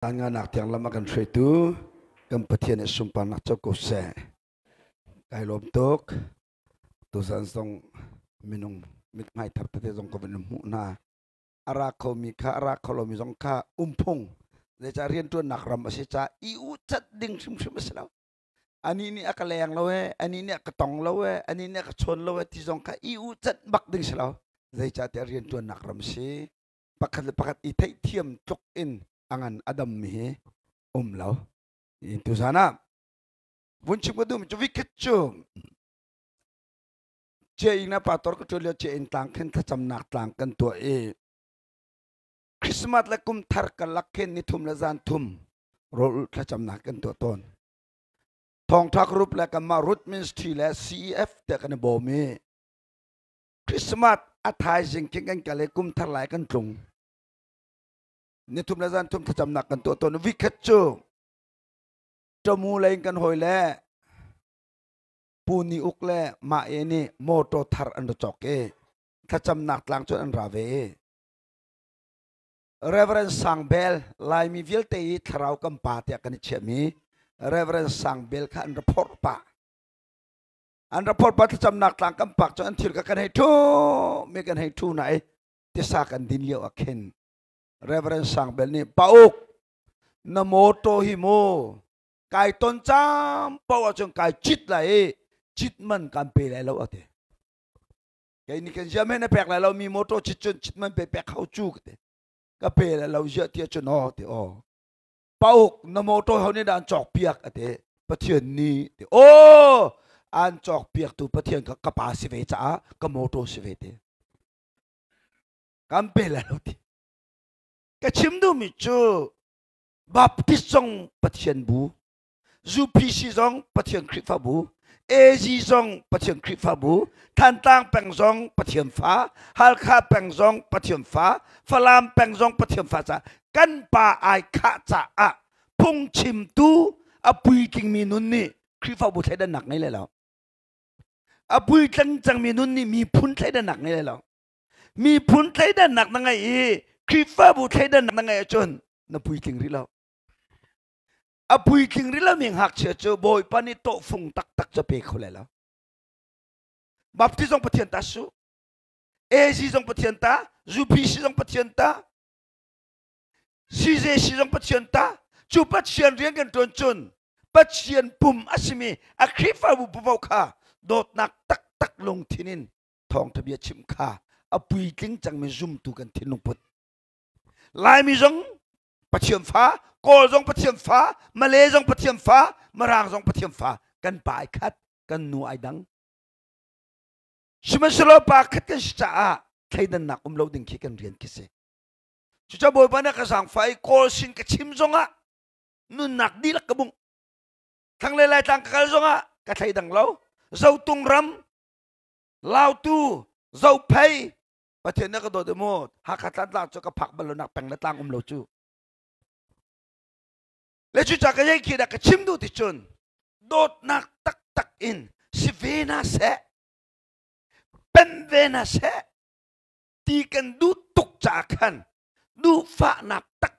Tanga nak tiang lama kan itu kempetian sumpah nak cokok se. Kai lom tok tusan song minung mit ngai tar tete song ko minum na ara ko mi ka ara ko lo mi song ka umpong de carian tu nak ram si cha I ucat ding sum selau ani ni akalayang lawe ani ni akatong lawe ani ni akachon lawe ti song ka I ucat bak ding selau de carian tu nak ram si pakat itai tiam tok in angan adam mi lau itu sana buncim kedum cu wiket cu ina pator ko lihat in tangken tacam nak tangken tua Christmas lakum tar kalaken ni tum lazan tum rol tacam naken tua ton tong tak rup lakam marut means tila CF te kan bomi Christmas athai jingking kan kalekum tar lai kan tung ni tum lazan tum tacam naken tua ton wiket cu Jamu lain kan hoile puni ukle ma ini moto thar ando choke thacham nak lang chon an rave Reverend Sangbel lai mi vil te tharau kam pa te kan chemi Reverend Sangbel ka an report pa thacham nak lang kam pak chon an thil ka kan hai thu me kan hai thu nai ti sa kan din liao akhen Reverend Sangbel ni pauk na moto hi mo cái tôn cham bao trong cái chít lại chít mình cầm bể lại lâu thế cái này cái gì mà nó bẹt lại lâu mi mô tô chít mình bẹt khâu chu cái bể lại lâu giờ tiệt cho nó thế bao nó mô tô họ nên ăn chọc biếc thế bắt thiền ni thế ăn chọc biếc tu bắt thiền cái bà sĩ về trả cái mô tô sĩ về thế cầm bể lại lâu thế cái chim đâu mi chú baptist trong bắt thiền bu Zupi song pathian krit fa bu AG song pathian krit fa bu Than tang peng song pathian fa Halkha peng song pathian fa Falam peng song pathian fa cha kan pa ai kha cha a phung chim tu apui king mi nun ni krit fa bu thai da nak ngai le lo apui chang mi nun ni mi phun thai da nak ngai le lo mi phun thai da nak na ngai krit fa bu thai da nak na ngai chon na pui king ri lo Apui king rila ming hak che boy pani to phung tak cho pe khole la baptism pathian ta su ezi jong pathian ta zupi si jong pathian ta size si jong pathian ta chu pathian rian kan ton chun pathian pum asimi akhifa bu bu kha dot nak tak long thinin thong thabia chim kha apui king chang me zum tu kan thin lung put lai mi jong pathian fa Kol zong pathiam fa, Malay zong pathiam fa, Marang zong pathiam fa, kan pai khat, kan nu ai dang. Siman selo pa khat kan sa thai dan nak lo ding ki kan rian kise. Chucha boy pa na ka sang fai kol sin ka chim zonga. Nun nak di lak kabung. Thang le lai tang ka zonga, ka thai dang lo. Zau tung ram, lao tu, zau pai. Pathian na ka do de mo, hakatan lang cho ka pak balo nak peng na tang lo chu. Lechu chaka yai kida ka chimdu ti chun dot nak tak in si vena se pen vena se ti kan du tuk chakan du fa nak tak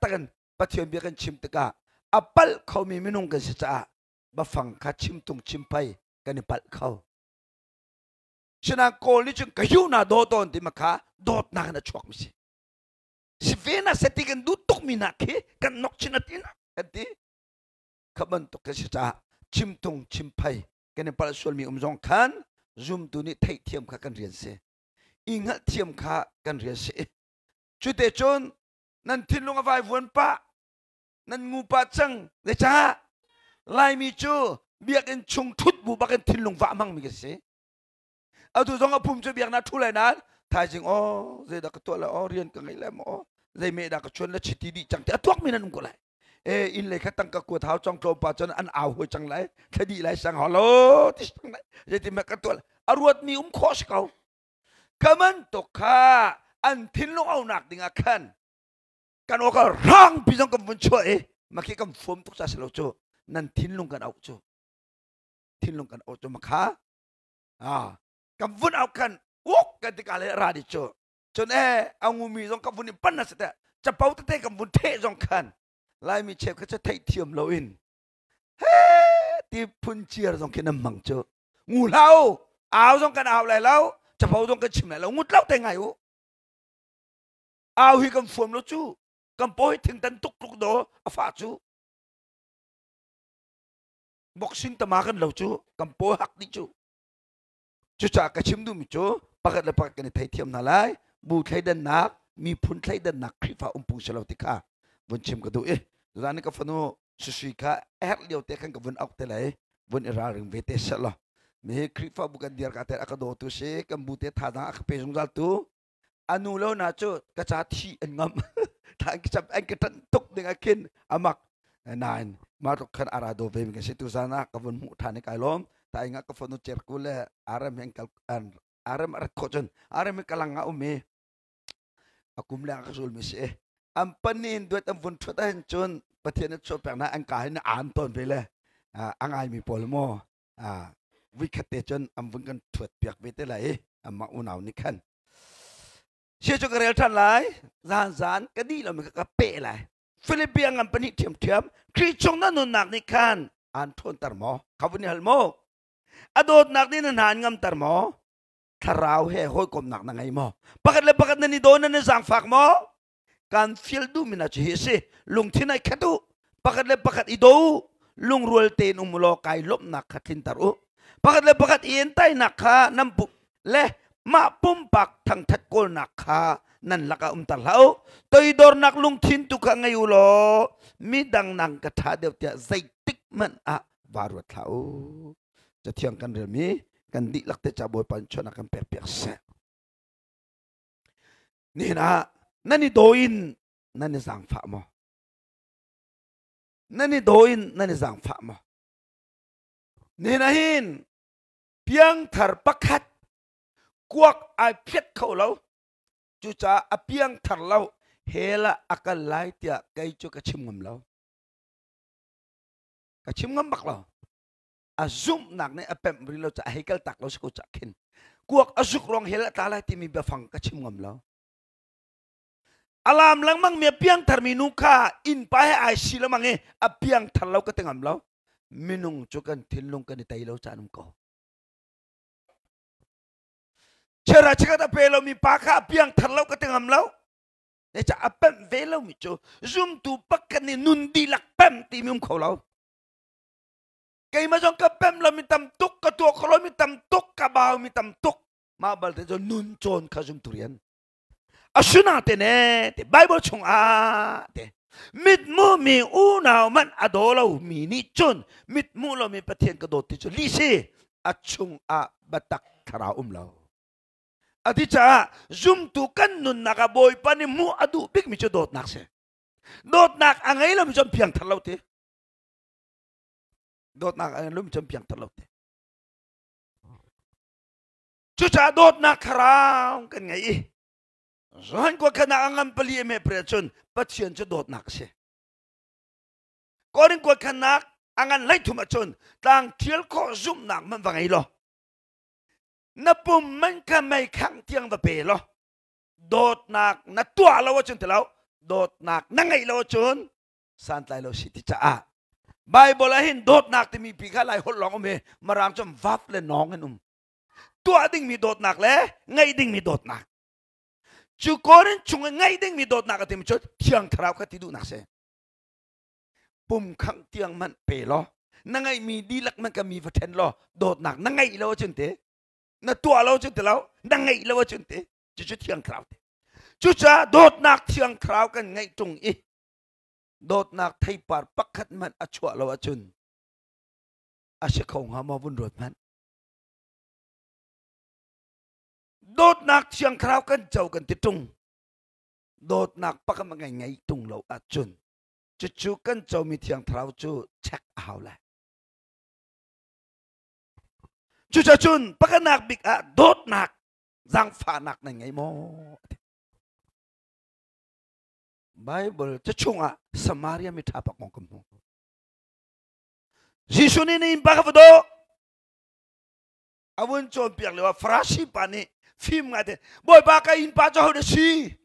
pathian bi kan chim taka apal khau mi minung kan si cha ba phang kha chim tung chim pai kan pal khau china ko ni chun ka yu na do ton ti makha dot nak na chok mi si vena se ti kan du tuk mi na ke kan nok chinatin kan ti kaban to kasi sa chim tung chim pai kene pal sol mi umjong kan zoom tu ni thai thiam kha kan rian se inga thiam kha kan rian se chute chon nan thinlung vai vuan pa nan ngu pa chang le cha lai mi chu biak en chung thut bu ba kan thinlung va mang mi se atu zong apum chu biak na thu lai na thai jing ze da ka to la rian ka ngai la mo ze me da ka chon la chiti di chang te atuak mi nan ko lai in le khatang ka ku thau chong tro pa chon an aw ho chang lai thadi lai sang halo ti sang lai je ti ma ka tol arwat mi khos kau kaman to kha an thin lo au nak dinga khan kan o ka rang pi jong kam bun cho ma ki kam fom tuk sa selo cho nan thin lung kan au cho ma kha kam bun au kan wok kan ti ka le ra di cho chon ang mi jong kam bun ni pan na sa ta cha pau te kam bun the jong khan lai mi chep ka cha thai thiam lo in ti phun chia dòng kia nằm măng chớ ngủ lâu áo dòng cái áo lại lâu chập áo dòng cái chim lại lâu ngút lâu tay ngày u áo hi cầm phồng lo chú cầm bôi thình tân tuk tuk đó phá chú boxing tamakan lo chú cầm bôi hắc đi chú chú cha cái chim du mi chú pakat le pakat cái này thai thiam na lai bu thai den nak mi phun thai den nak khi pha pung selo tika vun chim ka du ra ni ka phano sushi ka liu te kan ka vun ok te lai vun ira ring ve te selo me khi pha bukan diar ka te akado tu se kam bu te tha da ak pe jung zal tu anu lo na chu ka cha thi an ngam thang ki chap an ka tan tuk ding akin amak nine ma to khan arado ve mi ka se tu sana ka vun mu tha ni kai lom ta inga ka phano cher ku le aram heng kal an aram ar ko jon aram kalang nga ume akum la ka sul mi se am panin duat am vun thot an chon pathian cho pek na an kai na an ton ve le angai mi pol mo wikhate chon am vun kan thot pek ve te lai amma unaw ni khan se cho karel than lai zan ka di lo mi ka pe lai philippines am pani thiam kri chong na nun nak ni khan an thon tar mo khavuni hal mo adot nak ni nan han ngam tar mo tharau he hoi kom nak na ngai mo pakat le pakat na ni do na sang fak mo kan fil du mina chi se lung thinai khatu pakat le pakat i do lung rual ten umulo kai lop nak khatin tar u pakat le pakat ien tai nak kha nam pu le ma pum pak thang that kol nak kha nan laka tar lau toi dor nak lung thin tu kha ngai u lo mi dang nang ka tha deu tia zai tik man a warut lauจะเที่ยงกันเรื่องนี้กันดิลักเตจะบอยปันชนะกันเปียกๆเสนี่นะนั่นนี่โดอินนั่นนี่สังฝามอนั่นนี่โดอินนั่นนี่สังฝามอนี่นะหินเพียงถารปักขัดกวกไอเพียดเขาเราจูจ่าเพียงถารเราเฮละอาการไล่เตียไกจูกระชิมงมเรากระชิมงมบักเราazum nak ne apem brilo cha hekal tak lo sko cha khin kuak azuk rong hela tala ti mi ba phang ka chim ngam lo alam lang mang me piang thar minu kha in pa he ai sila mange a piang thar lo ka tengam lo minung chukan thilung ka ni tai lo cha num ko chera chika ta pe lo mi pa kha piang thar lo ka tengam lo ne cha apem ve lo mi chu zum tu pak ka ni nun di lak pem ti mi ko lo kay majong ka pem lo mi tam tuk ka tu ko lo mi tam tuk ka baw mi tam tuk ma bal te jo nun chon ka zum turian asuna te ne te bible chung a te mit mu mi u naw man adolo mi ni chun mit mu lo mi pathian ka dot ti chu li si achung a batak thara lo ati cha zum tu kan nun naka boy pa ni mu adu big mi chu dot nak se dot nak angai lo mi chon piang thalo te dot nak an lum cham piang talot chu cha dot nak kharang kan ngai zon ko kana angam pali me prechun pathian chu dot nak se korin ko kana angan lai thuma chun tang thiel ko zum nak man wangai lo na pum man ka mai khang tiang ba pe lo dot nak na tua lo chun te lo dot nak na ngai lo chun san tai lo siti cha a Bible ahin dot nak ti mi pika lai hol long me maram chom vap le nong en tua ding mi dot nak le ngai ding mi dot nak chu koren chung ngai ding mi dot nak atim chot thiang thrau ka ti du nak se pum khang tiang man pe lo na ngai mi di lak man ka mi vaten lo dot nak na ngai lo chun te na tua lo chun te lo na ngai lo chun te chu thiang thrau te chu cha dot nak thiang thrau kan ngai tung i dot nak thai par pakhat man achwa lo achun ashe khong ha ma bun rot man dot nak chiang khrau kan chau kan ti tung dot nak pakam ngai ngai tung lo achun chu kan chau mi thiang thrau chu chak haw la chu cha chun pakanak big a dot nak zang fa nak ngai mo Bible cha chunga Samaria mi thapak ngong kam Jisu ni in bakavdo awun chon piak lewa frasi pani film ngate boy ba ka in pa cho de si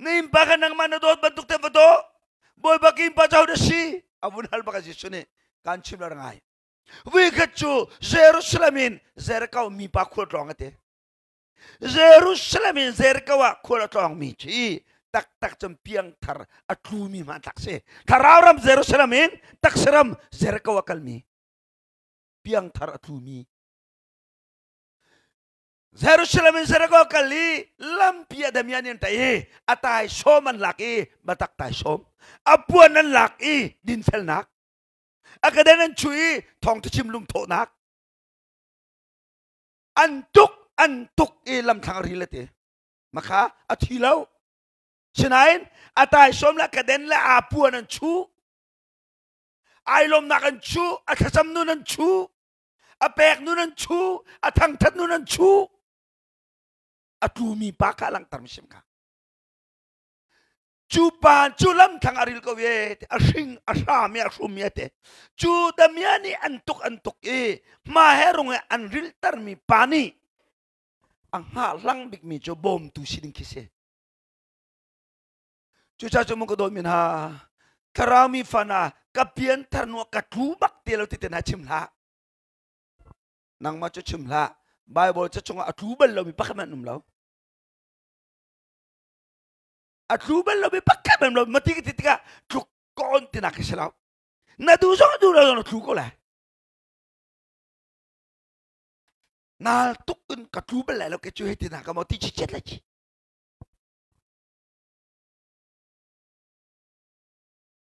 Naimbakan ng manodot bantuk te bato. Boy bakim pa jauh desi. Abun hal baka jisune kancim larangai. Wikacu Jerusalemin zerkau mi pa khol tong ate. Jerusalemin zerkawa khol tong mi chi. Tak piang tar atlumi ma takse. Tararam Jerusalemin tak seram zerkawa kalmi. Piang tar atlumi. Jerusalem zerkawa kali lampia damianin taye atai soman laki batak tai som. Apuanan laki din fel nak. Akadanan cui tong tachim lum to nak. Antuk ilam thang rilate. Maka athilaw. Sinain atay som la kaden la apuanan chu. Ailom nakan chu atasam nunan chu. Apek nunan chu atang tat nunan chu. Atumi baka lang tarmisim ka. Chupan chulam thang aril ko ye asing asami asumyate chu damiani antuk maherong anril tarmi pani ang halang bigmi cho bom tu sining kise chu cha chu mo ko domin ha karami fana kapian tarno katubak telo titena chimla nang ma chu chimla bible cha chunga atubal lo mi pakaman numlaw Atlubal lobi pakam lobi mati ketika tukon tinakiselaw. Nadusong adulong tukol lah. Nal tukun katlubal lah lo kecuali tinaka mau cicit lagi.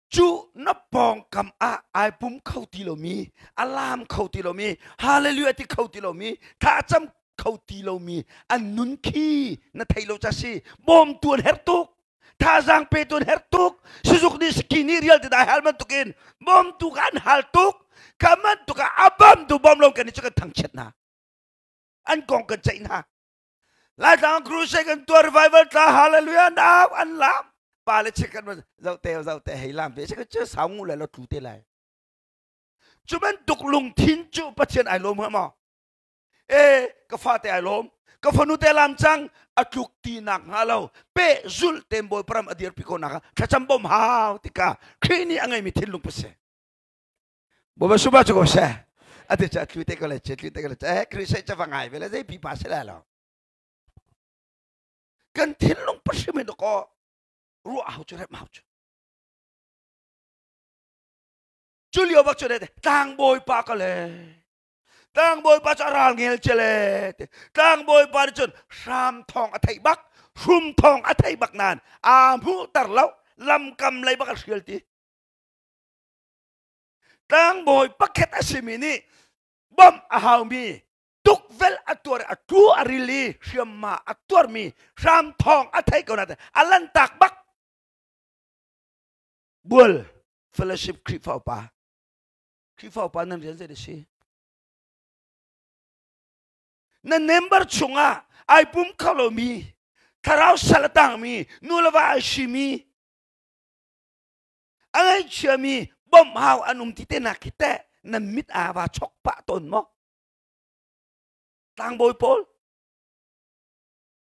Cu napong kam ai pum kau tilomi, alam kau tilomi, haleluya ti kau tilomi, kacam kau tilomi, anun ki na thailo chasi, bom tuan hertuk. Tazang petun hertuk susuk di skini real tidak halman tukin bom tukan haltuk kaman tuka abam tu bom long kan itu kan tangchet na an kong kan cai na lai tang crusade kan tu revival ta hallelujah na an lam pale cekan zau te hilam be cekan ce saung le lo tu te lai cuman tuk lung tin cu patien ai lom ma ka fa te ai lom ka fanu te lam chang atuk tinak halau pe zul temboy pram adir piko naka kacam bom hau tika kini angai mitin lung pese boba suba chuko se ate cha twite ko le krise cha vangai vela dei pi pa se la lo kan tin lung pese me ko ru au chu re mau chu julio bak chu de tang boy pa ka le Tang boy pa charal ngel chele. Tang boy pa chun sam thong athai bak, sum thong athai bak nan. Amu tar lau lam kam lai bak askelti. Tang boy paket asimini bom ahau mi. Tuk vel atur atu arili siama atur mi sam thong athai ko nat. Alan tak bak. Bul fellowship krifau pa. Krifau pa nan rian se desi. Na member chunga ay pum kalomi karau salatang mi nulawa ashimi ay chami bom haw anum tite na kita na mit awa chok pa ton mo tang boy pol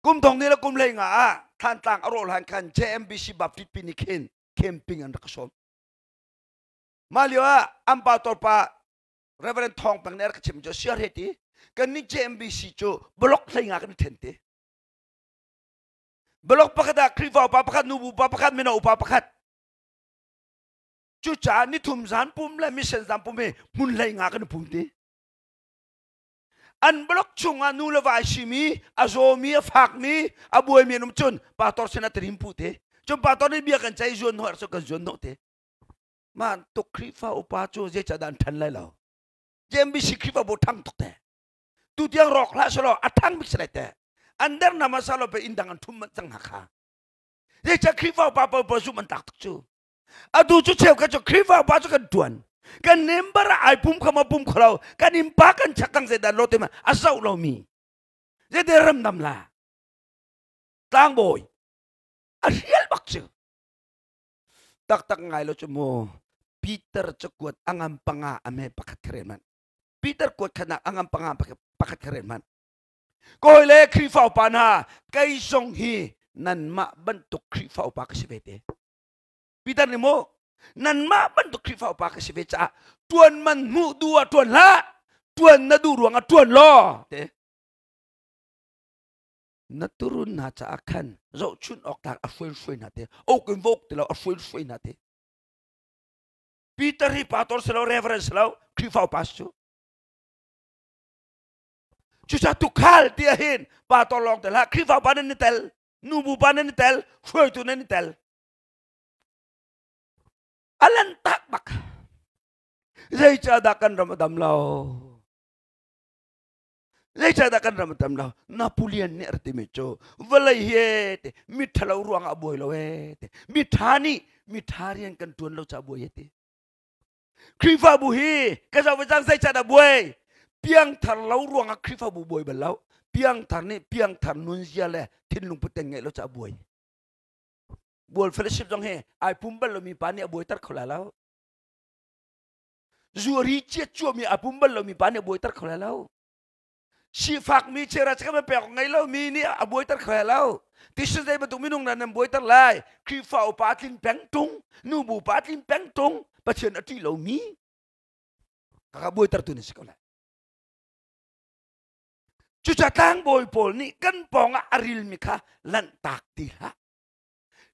kum tong nila kum lay nga tan tang arol han kan JMBC baptit pinikin camping ang nakason maliwa ampa torpa Reverend Thong pangner kachim jo siar heti kan ni JMBC cho blok lay nga kan tente blok pakada kriva papakat nubu papakat mena upapakat chucha ni thumzan pum la mission zam pum me mun lay nga kan pumte an blok chunga nula va shimi azomi fakmi abuy mi num chun pator sena trim pute chum pator ni bia kan chai zon hor so kan zon no te man to kriva upacho je chadan than lai lo JMBC kriva bo thang tok te tu tiang rok la solo atang bik selete under nama salo pe indangan tumman sang haka ye cha kriva pa pa zu man tak chu adu chu cheu ka chu kriva pa chu kan tuan kan member ai pum kama pum kholo kan impakan chakang se dan lote ma asau lo mi je de ram nam la tang boy asial bak chu tak ngai lo chu mo Peter cekuat angam panga ame pakat kereman Peter kuat kana angam panga pakat keren man. Koi le krifau pana kai song hi nan ma bentuk krifa upa kesibete. Peter ni mo nan ma bentuk krifa upa kesibete. Tuan man mu dua tuan la, tuan na du ruang tuan lo. Na turun na cha akan, zo chun ok tak afuin na te, ok invok te lo afuin na te. Peter hi pastor selaw reverence selaw krifa upa su. Chusa tukal dia hin patolong telah krifa panen nitel nubu panen nitel fui tu nitel alan tak bak zai cadakan ramadam lau zai cadakan ramadam lau napulian ni arti meco walai hete mithalau ruang aboy lau hete mithari yang kan tuan lau caboy hete krifa buhi kasawajang zai cada boy piang thar lau ruang a krifa bu boy belau piang thar ni piang thar nunzia le tin lung puteng ngai lo cha boy bol fellowship jong he ai pumbal lo mi pani boy tar khola lau zuari che chu mi a pumbal lo mi pani boy tar khola lau si fak mi chera chaka me pe ngai lo mi ni a boy tar khola lau tisu dei batuk minung nan boy tar lai krifa o patlin peng tung nu bu patlin peng tung pachen ati lo mi ka boy tar tu ni sekolah. Cuca tang boy pol ni kan ponga aril mika lan tak tila.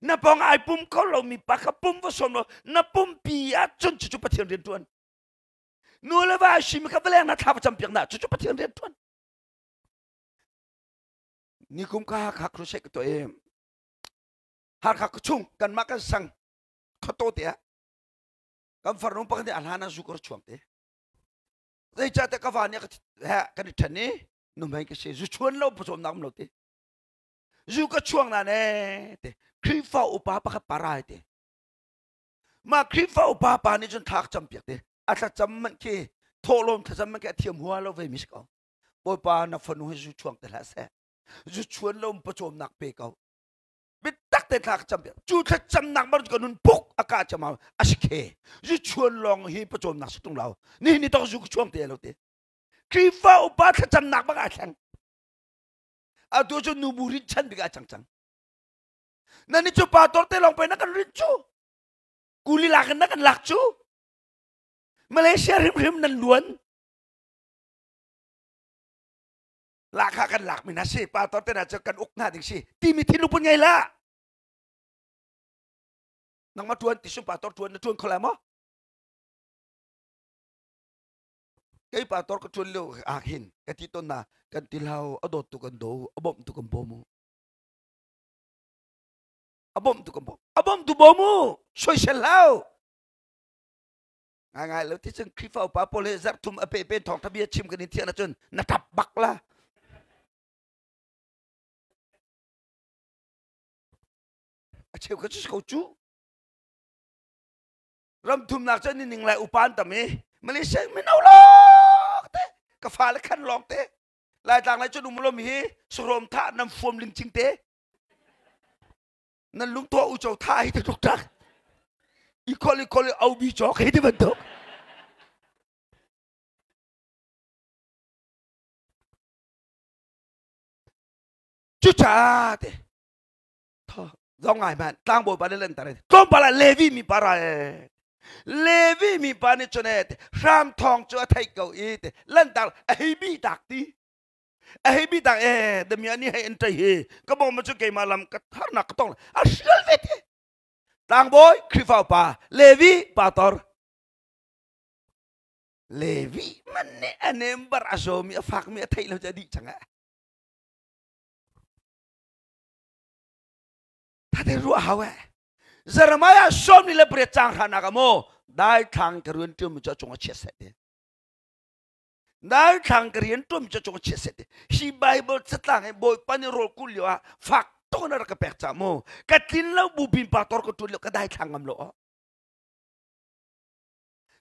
Na ponga ay pum kolo mi paka pum vasono na pum pia chun cucu patian rian tuan. Nula va shi mika vale na thapa champiang na cucu patian rian tuan. Ni kum ka hak rusek to em. Hak chung kan makan sang khato te. Kam farnum pakan de alhana zukur chuang te. Dei chate ka vania ka kan thani numai ke se zu chuan lo pom nam lo te zu ka chuang na ne te krifa upa pa ka para te ma krifa upa pa ni jun thak cham pek te atha cham man ke tholom tha cham man ke thiam hua lo ve mis ko boy pa na phanu zu chuang te la se zu chuan lo pom nak pe ko bit tak te thak cham pek chu tha cham nak mar ko nun puk aka chama aske zu chuan long hi pom nak su tung lao ni to zu chuang te lo te krifa upa kacam nak baka chang. Ado jo nuburi chan biga chang chang. Nani jo pator te long pe na kan rincu. Kuli lakan na kan lakcu. Malaysia rim nan luan. Laka kan lak minasi pator te na jo kan uk na ding si. Timi tilu pun ngai la. Nang ma tuan tisu pator tuan na tuan kolamo. Kay pator ko tulio akin katito na kantilaw adot to kando abom to kambomo abom to bomo soy selaw ngai lo ti chang krifa pa pole zar tum ape pe thong tabia chim kan tian na chun na tap bak la acheu ka chu ko chu ram tum nak chan ni ning lai upan tame Malaysia minaulo ka fa la kan long te lai tang lai chu dum lo mi srom tha nam fom ling ching te nan lung to u chou tha hi te tuk tak i koli au bi chok hi te ban tok chu cha te tho dong ai man tang boy pa len ta re tom pa la levi mi para Levi mi pani chonet ram thong cho thai kau it lan dal ai bi dak ti ai bi dak de mi ani hai entrai he ka bom ma chu ke malam ka thar nak tong a shil vet tang boy krifa pa Levi pator Levi man ne anembar azomi afak mi thai lo jadi changa ta de ru hawa Jeremiah som ni le bre chang hana ka mo dai thang karun tum cha chung che se de dai thang karun tum cha chung che se de si bible chatang e boy pani rol kulyo fak to na ka pek cha mo ka tin lo bu bin pa tor ko tu lo ka dai thang am lo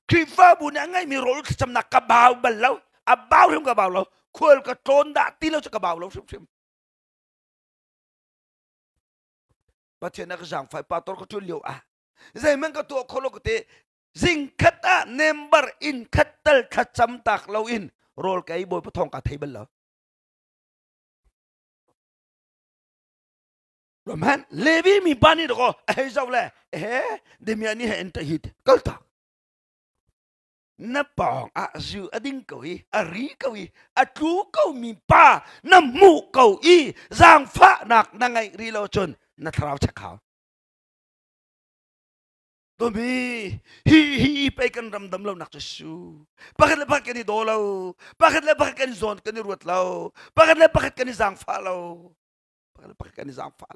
krifa bu na ngai mi rol cham na ka baw bal lo a baw him ka baw lo khol ka ton da ti lo cha ka baw lo sim Batin nak jang fai pator ko tulio zai men ka to kholo ko te zing khata number in khatal khacham tak lo in rol kai boy pathong ka thei bal lo Roman Levi mi bani do ai zau le de mi ani hen ta hit kal ta na pong a zu ading ko I a ri ko I a tu ko mi pa na mu ko I zang fa nak na ngai ri lo chun na thrau cha khao to mi hi pe kan ram dam lo nak su pakhat le pakhat kan do lo pakhat le pakhat kan zon kan ruat lo pakhat le pakhat kan zang fa lo pakhat le pakhat kan zang fa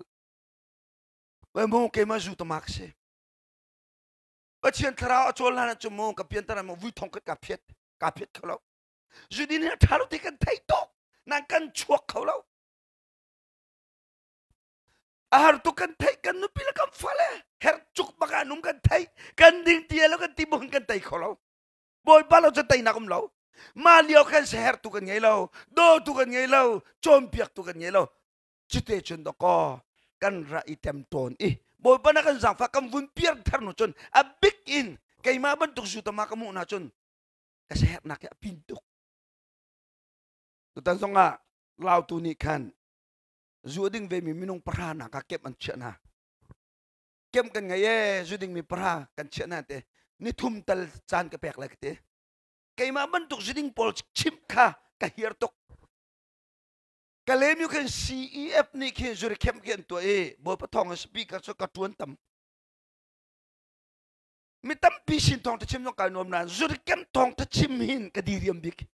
we mo ke ma zu to mak se ba chen thrau a chol na chu mo ka pian tara mo vu thong ka phiet khalo zu din na thalu ti kan thai to nan kan chuak khalo ahar tu kan thai kan nu pila kam fale her chuk baka num kan thai kan ding tia lo kan tibong kan thai kholo boy balo cha tai na kum lo ma lio kan her tu kan ngei lo do tu kan ngei lo chom piak tu kan ngei lo chite chun do ko kan ra item ton boy pa na kan sang fa kam vun pier thar no chun a big in kay ma ban tuk su ta ma kamu na chun ka her na ka pintuk tu tan songa lau tu ni kan zuading ve mi minung pra na ka kep an chana kem kan ngaye zuding mi pra kan chana te ni thum tal chan ka pek lak te kay ma ban tuk zuding pol chim kha ka hier tok kalem you can CEF ni ke zuri kem ken to bo pa thong speaker so ka tuan tam mi tam pi sin thong ta chim no ka nom nan zuri kem thong ta chim hin ka diriam bik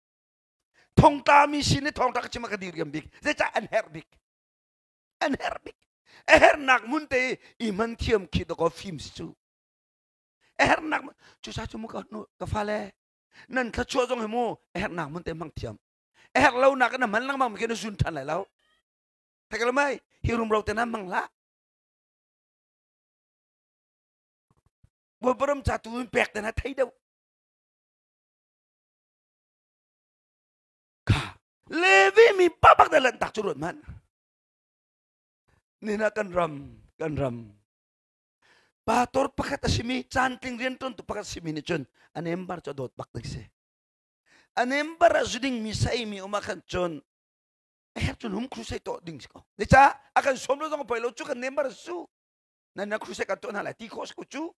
thong ta mi sin ni thong ta ka chim ka diriam bik ze cha an herbik her nak munte iman thiam ki do ko films chu her nak chu sa chu mu ka no ka fale nan tha cho jong hemo her nak munte mang thiam lâu nak na man lang mang ke no sun than lai lo thakal mai hirum ro te na mang la bo brom cha tu pek te na thai đâu ka levi mi pa bak da lan tak chu man ni na kan ram pator pakat asimi chanting rian ton tu pakat simi ni chun anem bar cho dot bak se anem bar azuding misai mi umakan chun chun hum krusai to ding ko ni cha akan somlo dong pelo chu kan nem bar su na krusai ka to na la ti khos ku chu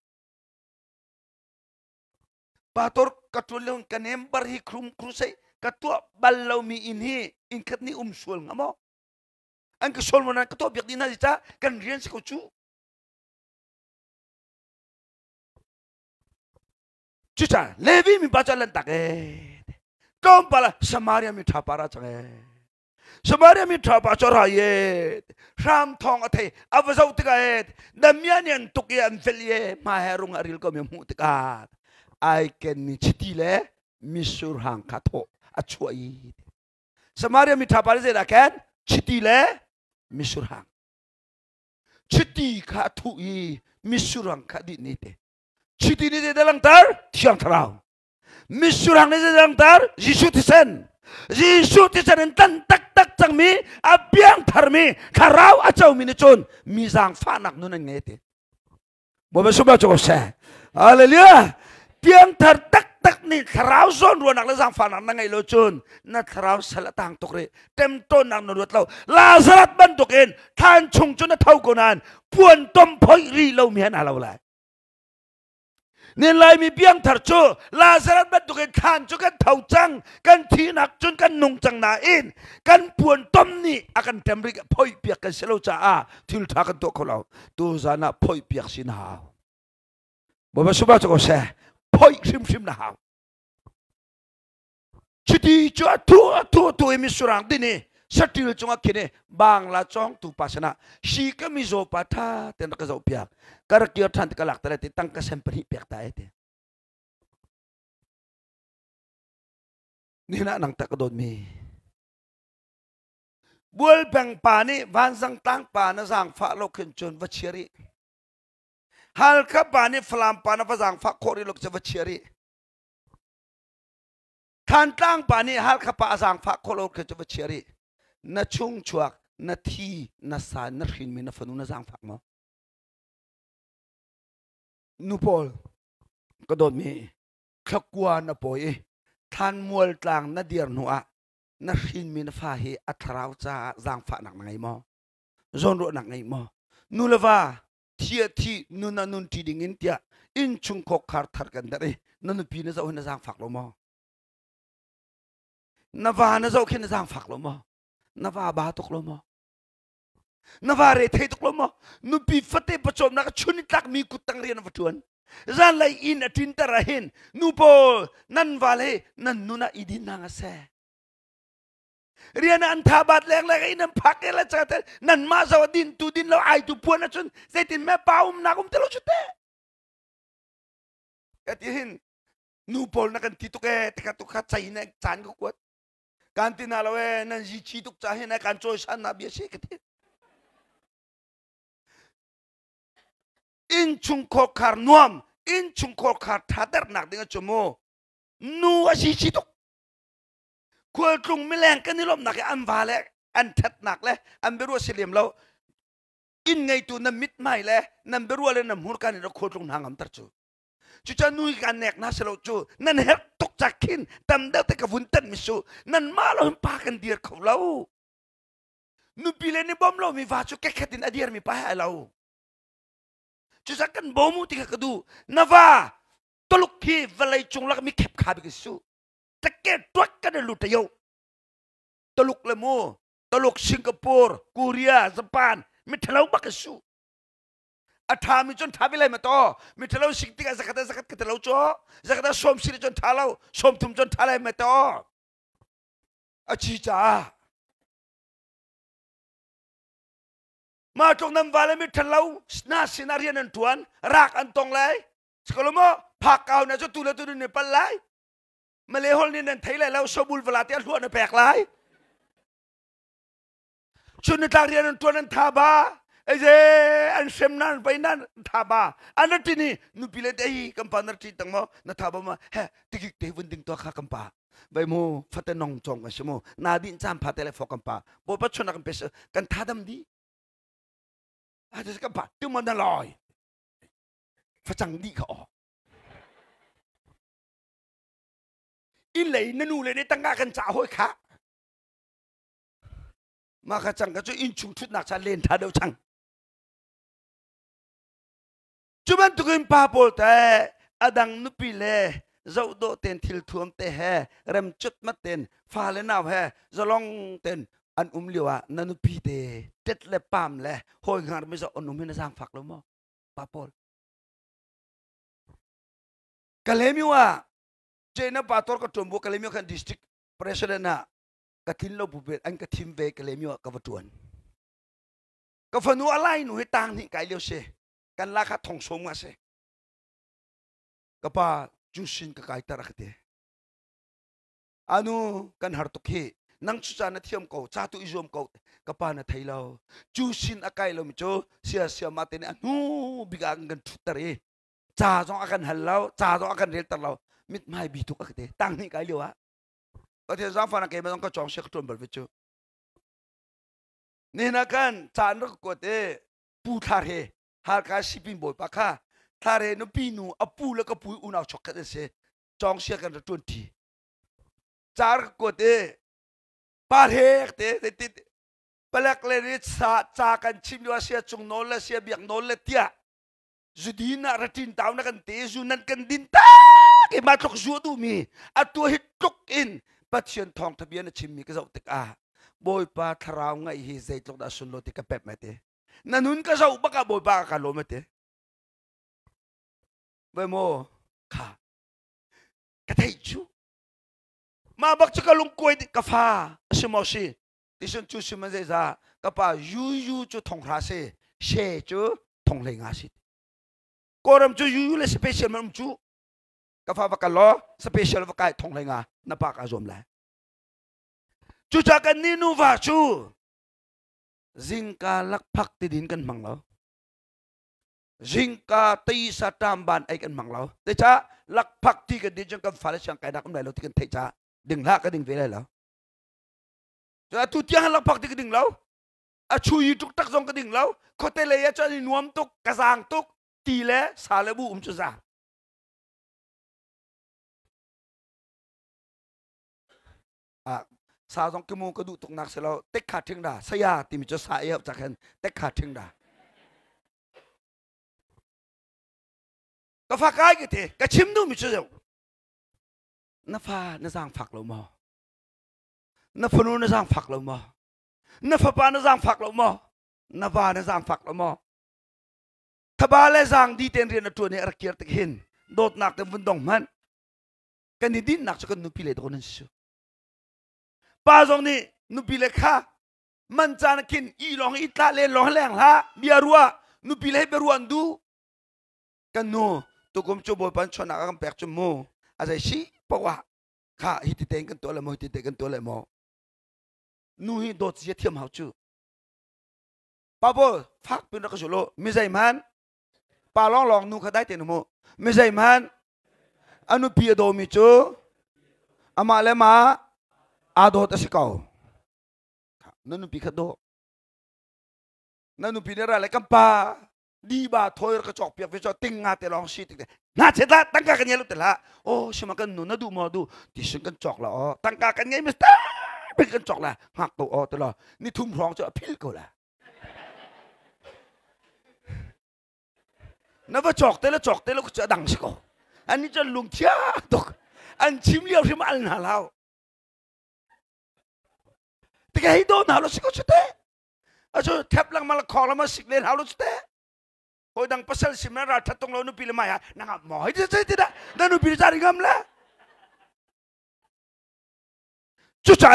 pator katulong kanem bar hi krusai ka to ballo mi inhi in khat ni sul ngamo ang ka sol mo na ka to biak din na cha kan rian se ko chu chucha levi mi bachalan tak tom pala samaria mi thapara change samaria mi thapa chora ye ram thong athe avazau tika damianian tukian felie maherung aril ko me mu tika I can ni chitile misur hang katho achuai samaria mi thapara se da kan chitile misur hang chiti kathu I misur hang khadi ni te chiti ni de dalang tar thiang tharau misurang ni dalang tar Yesu tisen tan tak tak chang mi abiang thar mi kharau achau mi ni chon mi jang fa nak nu nan ngete bo ba suba cho se hallelujah piang thar tak tak ni kharau zon ro nak la jang fa nak na ngai lo chon na kharau salatang tokre tem ton nak no lot lo lazarat ban token than chung chun na thau ko nan puan tom phoi ri lo mi han alo la nên lại mi biang thar cho Lazarus bắt được cái khan cho cái thầu trăng cái thi nặc chun cái nung trăng na in cái buồn tom ni akan temri cái phơi biak cái selo cha thil tha kan to kholau tu zana phơi biak sin hao bo ba suba cho se phơi sim na hao chiti cho tu mi surang dini satil chunga kine bangla chong tu pasana si ka mi zo patha ten ka zo piak kar kyo than ka lak tare ti tang ka sempri piak ta ete ni na nang ta ka don mi bul bang pa ni van sang tang pa na sang fa lo khin chun va chiri hal ka pa ni flam pa na va sang fa khori lok che va chiri than tang pa ni hal ka pa sang fa kholo ke che va chiri na chung chuak na thi na sa na rin mi na fanu na jang phak mo nu pol ka don mi khakwa na poi than mual tlang na dir nuwa na rin mi na fa hi atharau cha jang phak nak ngai mo zon ro nak ngai mo nulava thia thi nuna nun ti dingin tia in chung khok khar thar kan dare nanu pi na zau na jang phak lo mo nava na zau khin na jang phak lo mo nava ba tok lo mo nava re thei tok lo mo nu pi fate pachom na chuni tak mi kutang rian vatuan zan lai in atin tarahin nu po nan vale nan nuna idin na nga se rian an thabat leng leng in am phak la chat nan ma zaw din tu din lo ai tu puan chun zaitin me paum na kum telo chute katihin nu pol na kan tituke tika tu khat chai na chan ko kwat kan tin na lawe nan ji chi tuk cha he na kan choi san na bia se kati in chung ko khar nuam in chung ko khar thadar nak dinga chomo nu a ji chi tuk ko tung mi leng kan ni lom nak an vale an that nak le an beru silim lo in ngai tu na mit mai le nan beru le na mur kan ni ko tung hangam tar chu chu cha nui kan nek na selo chu nan het tok chakin tam da te ka vun tan mi su nan ma lo pa kan dir kho lo nu pile ni bom lo mi va chu ke khatin adir mi pa ha lo chu sa kan bomu ti ka du na va toluk ki valai chung lak mi khep kha bi su ta ke twak ka de lu ta yo toluk le mo toluk Singapore Korea Japan mi thalo ba ka su atham mi chon thabilai ma to mi thalo sikti ka zakat ka thalo cho zakata som siri chon thalo som thum chon thalai ma to achi cha ma tong nam vale mi thalo na sinarian an tuan rak an tong lai skolomo phak kaw na cho tu la tu ne pal lai ma le hol ni nan thai lai lao sobul vala te lu na pek lai chun ta rian an tuan an thaba eze an semnan painan thaba anatini nu pile dei kampanar ti tangmo na thaba ma he tikik te wunding to kha kampa bai mo fata nong chong ka simo na din cham phatele fo kampa bo pa chuna kam pes kan thadam di a des kampa tu mon na loi fa chang di kha o in lei na nu le ne tanga kan cha hoi kha ma kha chang ka chu in chung thut nak cha len tha do chang cuman tukin papol te adang nupi le zau do ten thil thuam te he rem chut mat ten fa le naw he zalong ten an liwa na nupi te tet le pam le hoi ngar me zo onum he na sang phak lo mo papol kalemiwa jena pator ka tombo kalemiwa kan district president na katin lo bubet an ka thim ve kalemiwa ka watuan ka fanu alai nu he tang ni kai leo se kan laka thong som nga se kapa jusin ka kai tarak te anu kan hartuk he nang chu cha na thiam ko cha tu izom ko kapa na thailo jusin akai lo mi cho sia sia ma te anu bigang gan thutare cha jong akan hallo cha jong akan rel tarlo mit mai bi tu ka te tang ni kai lewa ka the za fa na ke ma ka chong se khton bal ve chu ni na kan chan ro ko te pu thar he har ka shipping boy pa kha thare no pinu apu la ka pu unaw chok ka se chong sia kan 20 char ko te par he te palak le ni cha kan chim yo sia chung no la sia biak no la tia judina ratin taw na kan te junan kan din ta ke ma tok zu tu mi atu hit tok in patient thong thabian chim mi ka zau tek a boy pa tharau ngai hi zai tok da sun lo te ka pep mate nanun ka zau baka boy pa ka lo mate bai mo kha ka thai chu ma bak chu ka lung koi ka fa simo si tisun chu si ma zai za ka pa yu chu thong ra se she chu thong le nga si koram chu yu le special mam chu ka fa ka lo special va kai thong le nga na pa ka zom la chu cha kan ni nu va chu zingka lak phak ti din kan mang lo zingka ti sa tam ban ai kan mang lo te cha lak phak ti kan din jang kan fa le chang kai da kan lai lo ti kan thai cha ding la ka ding ve lai lo cha tu tiang lak phak ti ka ding lo a chu yi tuk tak jong ka ding lo ko te le ya cha ni nuam tuk ka sang tuk ti le sa le bu chu za a sa jong ke mu ka du tuk nak se lo tek kha thing da sa ya ti mi cho sa ya cha khan tek kha thing da ta pha cái thế cái chim đâu mình chưa nó pha nó giang phạc lâu mò nó phun nó giang phạc lâu mò nó pha pa nó giang phạc lâu mò nó va nó giang phạc lâu mò thà ba lẽ giang đi tên riêng nó tuần này ở kia tự hin đột nạc tên vận động man cái này đi nạc cho cái nụ pi lệ đó nên sao ba dòng này nụ pi lệ khác man cha nó kin y long ít ta lên long leng ha bia rua nụ pi lệ bia ruan du cái nô tôi cũng cho bồi pan cho nạc cái bẹc cho mồ à giải sĩ bảo à khá hít tên cáiตัวเลยmồ hít tên cáiตัวเลยmồ nụ hi đột sẽ thiêm hậu chứ bà bố phát bên đó cái số lô mi dạy man bà long long nụ khá đại tiền mồ mi dạy man anh nụ bia đồ mi chứ ama lẽ mà à đồ ta sẽ cầu nó nụ bia khát đồ nó nụ bia ra lại cầm pa đi bà thôi cái chọc việc với cho tinh ngã tiền long xí tinh ngã chết la tăng cả cái nhảy lúc tiền la ô xem mà cái nụ nó đủ mò đủ thì xin cái chọc là tăng cả cái nhảy mà bên cái chọc làหักตัวตัวละนี่ทุ่มพร้องจะพิลกูละนั่นว่าจอกเตละก็จะดังสิกูอันนี้จะลุงเชี่ยตกอันชิมเลี้ยวที่มันหาเราแต่แกให้โดนหาเราสิกูชุดเตะอาจจะแทบลังมาละคอแล้วมาสิเลนหาเราชุดเตะพอดังภาษาสิมนาราทัดตรงเราหนูปีละไม่ฮะนั่งหมอให้จะtidakนั่นหนูปีละจาริกามละจุดใจ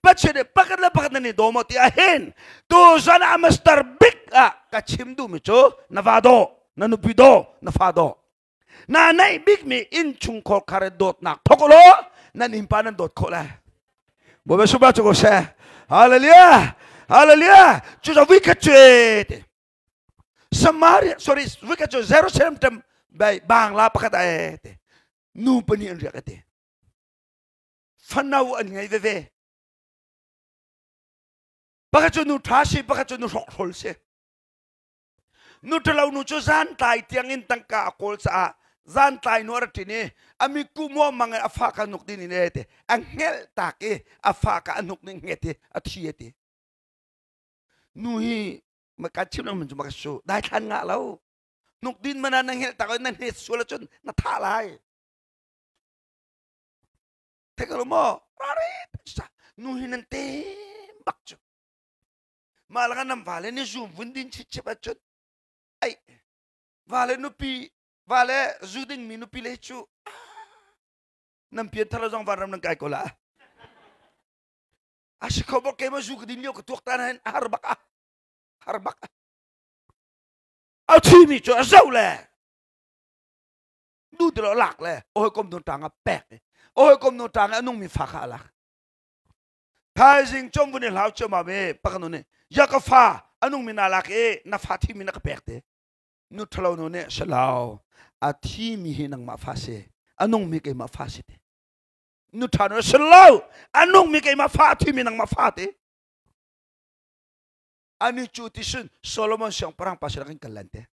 baca deh pakat nani domo ti ahin tu sana master big kachim du micho navado nanupido nafado na nai big mi in chung kol kare dot nak thokolo nan impanan dot kola bobe suba chugo se hallelujah hallelujah chuza wikachete samaria sorry wikacho zero tem bai bangla pakat aete nu pani an riakate fanau an ngai veve baka cho nu thasi baka cho nu rok hol se nu telau nu cho zan tai tiang in tangka akol sa zan tai nu artini ami kumo mangai afaka nuk din inete angel take afaka anuk ning ngete athiete nu hi makachim nang menjuma kasu dai than nga lau nuk din mana nang ngel tak nan het sula chun na tha lai tekalo mo rari nu hi nan te bak chu malaga nam vale ni zoom vundin chiche bachot ai vale no pi vale zuding mi no pi lechu nam pi thara jong varam nang kai kola ashikobo ke ma zug din yo ko tuqtan harbaka achi mi cho zaule du de lak le oi kom no tanga pek oi kom no tanga nung mi fakha la thai jing chom bune lau choma me pakano ne yakafa anung minalak na fathi minak pekte nu thalo no ne salao athi mi hinang ma fase anung mi ke ma fasite nu thano salao anung mi ke ma fathi minang ma fate ani chutisun solomon sang parang pasarang kalante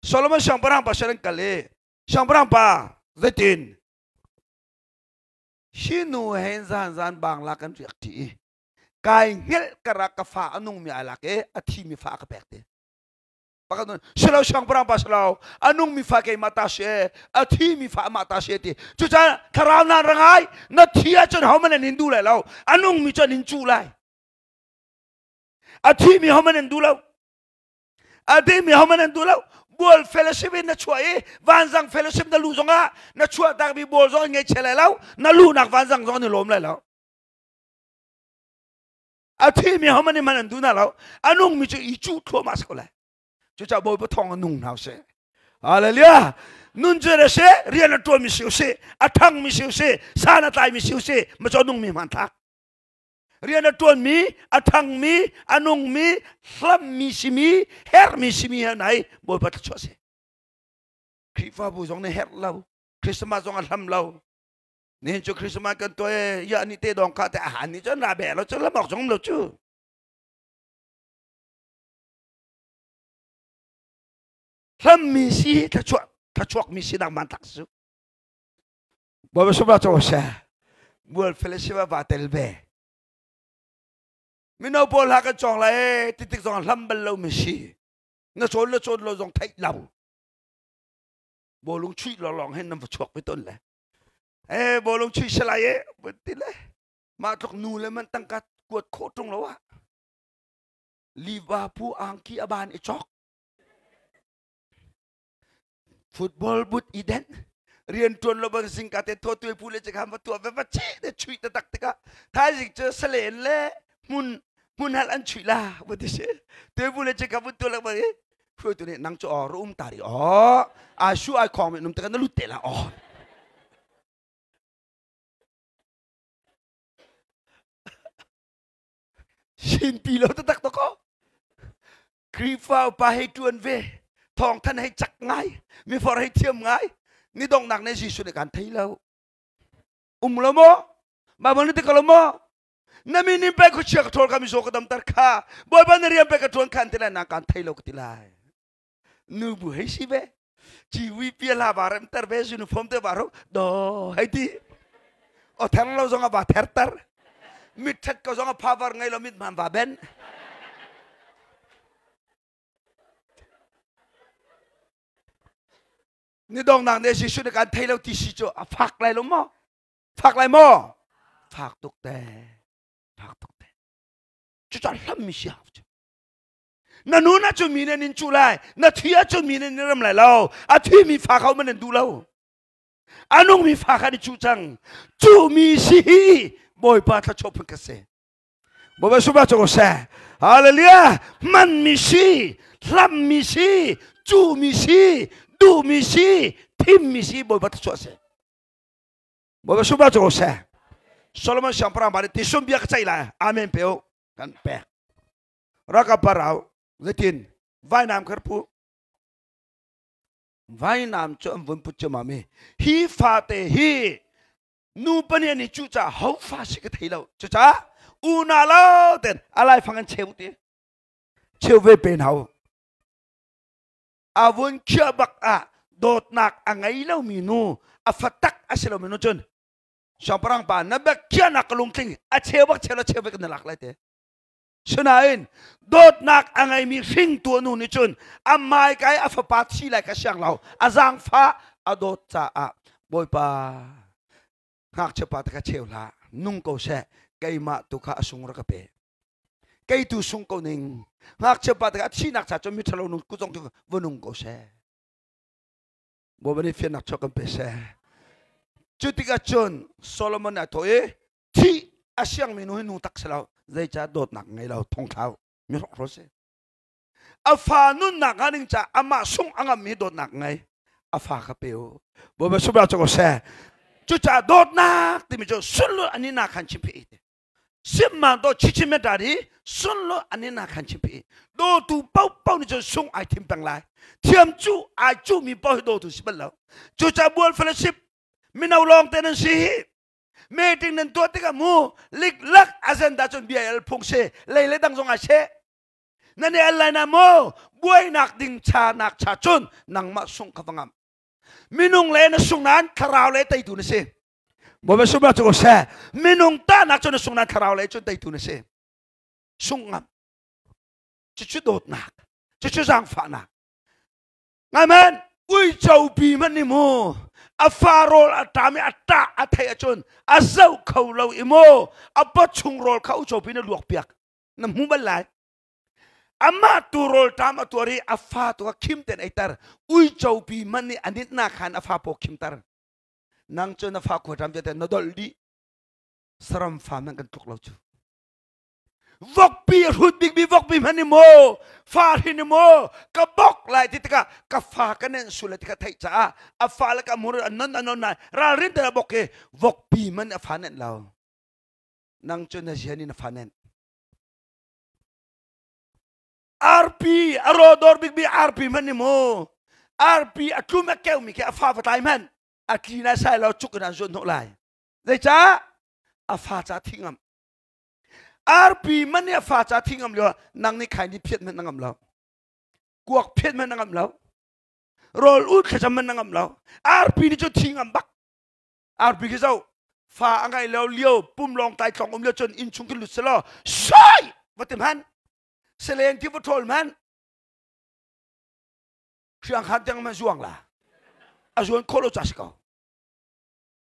solomon sang parang pasarang kale sang parang pa zetin sinu hen zan bangla kan riakti kai ngel karaka fa anung mi alake athi mi fa ka pekte pakadon selaw sang parang pasalaw anung mi fa kay mata she athi mi fa mata she ti chucha kharana rangai na thia chon homan nindu lai law anung mi chon ninchu lai athi mi homan nindu law ade mi homan nindu law bol fellowship na chuai wanzang fellowship na luzonga na chua tak bi bol zo nge chele law na lu nak wanzang zo ni lom lai law athi mi hamani manan duna law anung mi chu ichu tho mas ko la chu cha boy bo thong anung naw se hallelujah nun jere se rian to mi siu se athang mi siu se sana tai mi siu se ma cho nung mi man thak rian to mi athang mi anung mi hlam mi simi her mi simi nai boy pat cho se khifa bu jong ne her law christmas jong hlam law nên cho Christmas kan tôi ya ni te dong ka te ni cho na be lo cho la mok jong lo chu hlam mi si ta chuak mi si dang man tak su bo ba so ba cho sa bol fellowship ba tel be mi no bol ha ka chong la titik jong hlam bal lo mi si na chon lo jong thai lau bồ lung chui lò lòng hay nằm vào chuộc với tôn lẽ bồ lung chui sẽ lại vẫn tin lẽ mà thuộc nụ lên mình tăng cát cuột khổ trong lâu à Liverpool ang kia aban chok football but iden riêng tuần lo bằng sinh cả thế thôi tôi phụ lên chỉ ham vào tuổi với vật chế để chui ta tắc tất thái dịch cho sale lẽ mun hal ăn chui là vậy thì tôi phụ lên chỉ ham vào tuổi là vậy thôi tôi này năng cho ở tari ai su ai comment nôm tất nó lút tệ là xin pi lo ta tắc to có khi phao pa hay tuần về thong thân hay chặt ngay mi phò hay thiêm ngay ni dong nặng này gì sudah kan thấy lâu lo mo mà mình đi kalau mo nami ni pe ko chia thol kami so ko dam tar kha boy ban ri pe ka thon khan tila na kan thấy lâu cái tilai nu bu hay si be chỉ vi pia la baram tar be uniform te baro do hay ti o thang lo zonga ba ther tar mit that ko zonga power ngai lo mit man ba ben ni dong nang ne si sudah kan thấy lâu ti si cho phak lại lo mo phak tuk te chú chọn lắm mi si học chứ na nu na chú mi nên in chú lại na thia chú mi nên in ram lại lâu thia mi phakเขามันดูlâu nung mi phak đi chú chăng chú mi si boy pa ta chop cái se boy ba suba cho se hallelujah man mi si lam mi si chú mi si du mi si tim mi si boy ba ta cho se boy ba suba cho se Solomon siampara bari ti sumbia ka chaila amen peo kan pe raka parau zetin vai nam kharpu vai nam cho vun pu chama me hi fa te hi nu pani ni chu cha hau fa si ka thailo chu cha u na lo ten alai phangan cheu ti cheu ve pen hau avun chia bak dot nak angai lo minu afatak asilo minu chun Samparang pa nabek kia nak kalungting achebak chebak nalak lai te sunain dot nak angai mi fing tu nu ni chun amai kai afapat si lai ka siang lau azang fa adot cha boy pa ngak chepat ka chewla nung ko se kai ma tu kha asung ra ka pe kai tu sung ko ning ngak chepat ka chi nak cha chomi thalo nu ku jong tu vonung ko se bo bani fe nak chokam pe se Chutika chun Solomon atoe thi asyang minu nu tak salau zai cha dot nak ngai lau thong thau mi ro se afa nun nak aning cha ama sung angam mi dot nak ngai afa ka peo bo ba subra cho se chu cha dot nak ti mi jo sunlo ani na khan chi pe simma do chi chi me dari sunlo ani na khan chi pe do tu pau ni jo sung ai tim pang lai thiam chu ai chu mi pau do tu sibal lau chu cha bual fellowship Minau long tenen si meeting nen to tika mu lik lak agenda chon bial phungse leile dang jong ase nani Allah na mo buai nak ding cha nak cha chun nang ma sung khawangam minung le na sung nan kharau le tai tu na se bo ba subra cho se minung ta nak chon sung nan kharau le chon tai tu na se sung ngam chu dot nak chu jang fa nak amen ui chau pi man ni mo afarol atami atta athai achon azau khaulo imo apa chungrol khau chopina luak piak nam hubal lai ama turol tam atori afa to kimten aitar ui chopi mani anit na khan afa po kimtar nang chon afa ko tam te nodol di saram fa man kan tuk lo chu vok pi hut big bi vok pi mani mo fa hin mo ka bok lai ti ka ka fa ka nen sulet ka thai cha a fa la ka mur anon na ra rin ta bok ke vok pi man a fa nen lao nang chon na jani na fa nen RP arodor big bi RP mani mo RP akum akel mi ke a fa tai man a klina sai lo chuk na zon no lai dai cha a fa cha thingam RP man ya fa cha thingam lo nang ni khai ni phet man nangam lo kuak phet man nangam lo rol ut kha man nangam lo RP ni cho thingam bak RP ke zau fa angai lo lio pum long tai klong lo chon in chung ki lut selo sai watem han selen ti botol man chiang khat yang ma zuang la azuan kolo chasko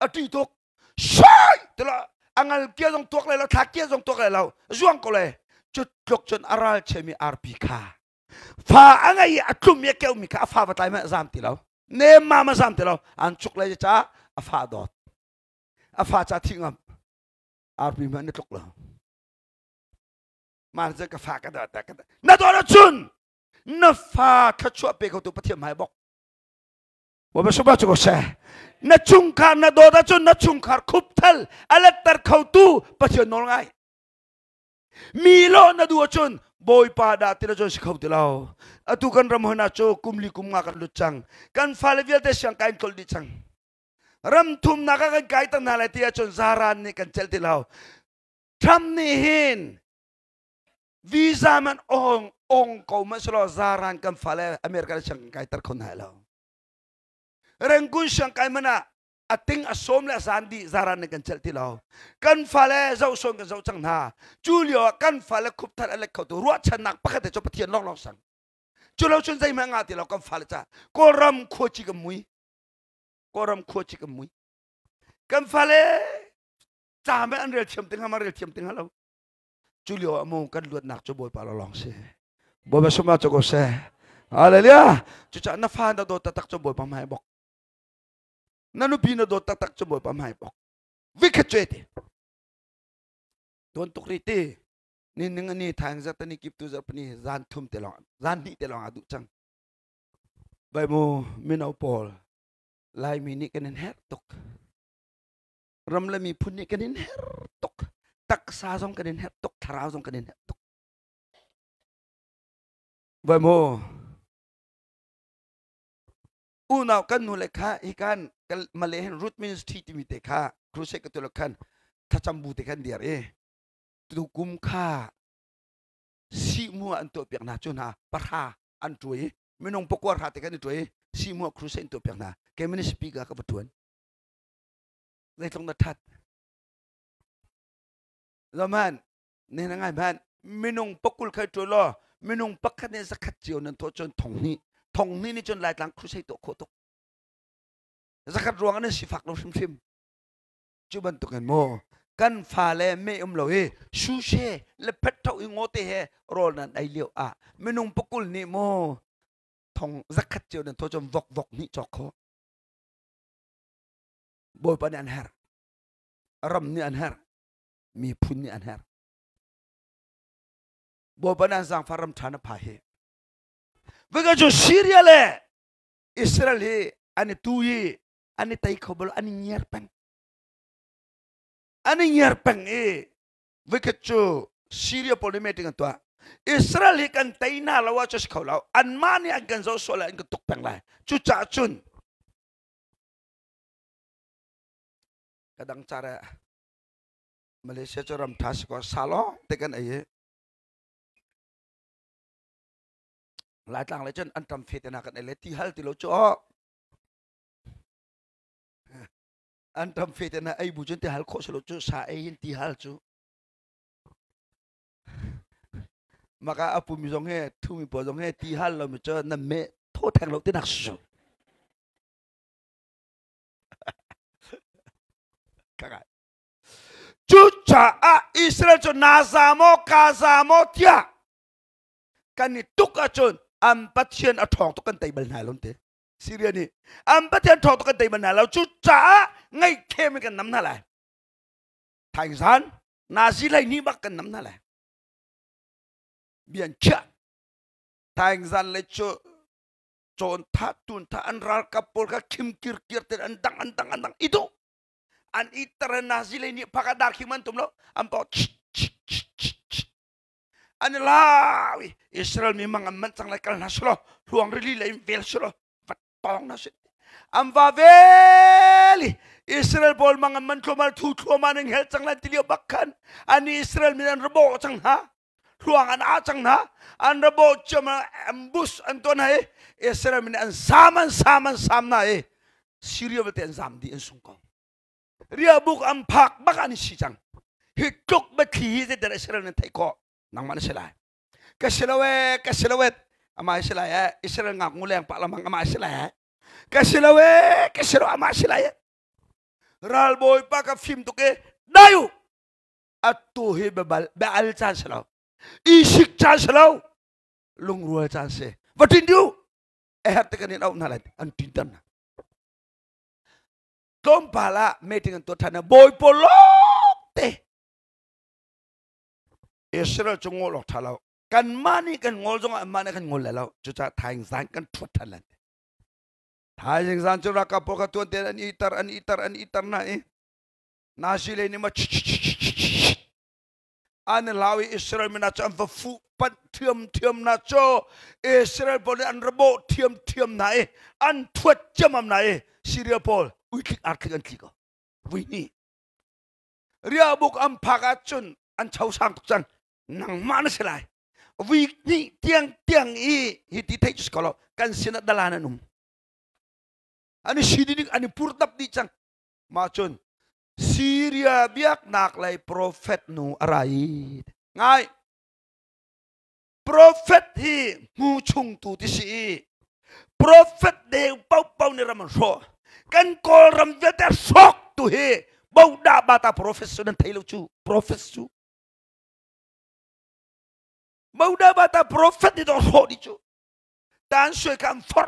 ati tok sai tela angal kia jong tok le lo thak kia jong tok le lo zuang ko le chut tok chon aral chemi arpi kha fa angai atlum ye keu mi kha fa batai ma zam ti lo ne ma zam ti lo an chuk le cha afa dot afa cha thingam arpi ma ne tok lo ma je ka fa ka da ta ka na do na chun na fa tha chua pe ko tu pathiam hai bok bo ba suba chu se na chung khar na do da chun na chung khar khup thal alat tar khau tu pathiam nol ngai mi lo na du chun boy pa da ti jo si khau ti lao atu kan ram hona cho kumli kum nga kan lu chang kan fal vial te syang kain kol di chang ram thum na ka kan kai tan na la ti chun zaran ni kan chel ti lao tham ni hin visa man ong ko ma slo zaran kan fale amerika syang kai tar khon ha lao rengkun syang kai mana ating asom la sandi zaran ni kan chel ti lao kan fale zau song kan zau chang na julio kan fale khup thal alek khau tu ruat chanak pakhat te cho pathian long long sang chulo chun zai ma nga ti lao kan fale cha ko ram kho chi ka mui ko ram kho chi ka mui kan fale cha me an rel thiam ting ha ma rel thiam ting ha lo julio amo kan luat nak cho boy pa lo long se bo ba suma cho ko se haleluya chu cha na fa da do ta tak cho boy pa mai bok nanu pina do tak tak cho boy pa mai bok vikachete don tukrite ni ningani thang za tani kip tu za pani zan thum te long zan ni te long adu chang bai mo minau pol lai mi ni kanen her tok ram la mi phun ni kanen her tok tak sa jong kanen her tok thara jong kanen her tok bai mo unau kan nu le kha ikan malehen root means ti mi te kha kruse ka to kan thachambu te kan diar tu kum kha si mu an to pek na chuna parha an tuai minong pokor ha te kan tuai si mu kruse to pek na ke mini speaker ka batuan le tong na that zaman ne na ngai ban minong pokul khai to lo minong pakhat ne zakhat chiu nan to chon thong ni chon lai tlang kruse to kho to zakat ruang ne sifak lo sim chuban to kan mo kan fa le me lo he su she le phet thau ngote he rol nan ai liu a minung pukul ni mo thong zakat chiu nan to chom vok ni chok kho boy pan an her ram ni an her mi phun ni an her boy pan an sang faram thana pha he vega jo Syria le Israel he ani tu ye ani tai khobol ani nyerpeng vikecho Syria polimeting atwa Israel hi kan taina lawa chos khaulau an mani an kan zo sola an tuk peng lai chu cha chun kadang cara Malaysia choram thas ko salo tekan aye lai tang lai chen an tam fetena kan ele ti hal ti lo cho an tam fetena ai bu chen ti hal kho selo chu sa ai ti hal chu maka apu mi jong he thu mi po jong he ti hal lo mi cho na me tho thang lo ti nak su kaga chu cha a Israel cho nazamo kazamo tia kan ni tuk a chun am pathian a thong to kan tai bal na lon te Syria ni am pathian thong to kan tai bal na lo chu cha ngay khem kan nam na lai thành san nazi lai ni bak kan nam na lai bian cha thành san le cho chon tha tun tha an ral kapol ka kim kir te an dang itu an itara nazi lai ni pakadar kiman tum lo am pa an lawi Israel memang aman sang lai kal naslo luang rili lai vel slo vatong nasit am va veli Israel bol mangaman klomal thu kloman ng hel sang lai tilio bakkan an Israel minan rebo sang ha luang an a sang na an rebo chama ambus anton hai Israel minan saman samna Syria beten zam di sungkong ria buk am phak bakan sijang hitok bathi de dar Israel ne thai ko nang man selai ka selawet ama selai Israel ngak nguleng pak lamang ama selai kasiro ama silaya ral boy pa ka film to ke dayu atu he beal chan selaw isik chan selaw lung rual chan se vatindu hat kanin au nalat an tintan tom pala meeting to thana boy polok te Israel chungol lok thalaw kan mani kan ngol jong mani kan ngol lalaw chucha thaing zan kan thut thalan thaing zan chura ka po ka tu te an itar na nasile ni ma an lawi Israel mina cham fa fu pat thiam na cho Israel pol an rabo thiam na an thut chamam na Syria pol uitik artik an kiko wini ria buk am phagachun an chau sang tuk chan nang mana selai wi ni tiang hiti thai skolo kan sinat dalana num ani sidinik ani purtap di chang machun Syria biak nak lai prophet nu arai ngai prophet hi mu chung tu ti si prophet de pau ni raman so kan kol ram vete sok tu hi bau da bata prophet sunan thailu chu prophet chu bau da bata prophet di do so di chu dan sui kan for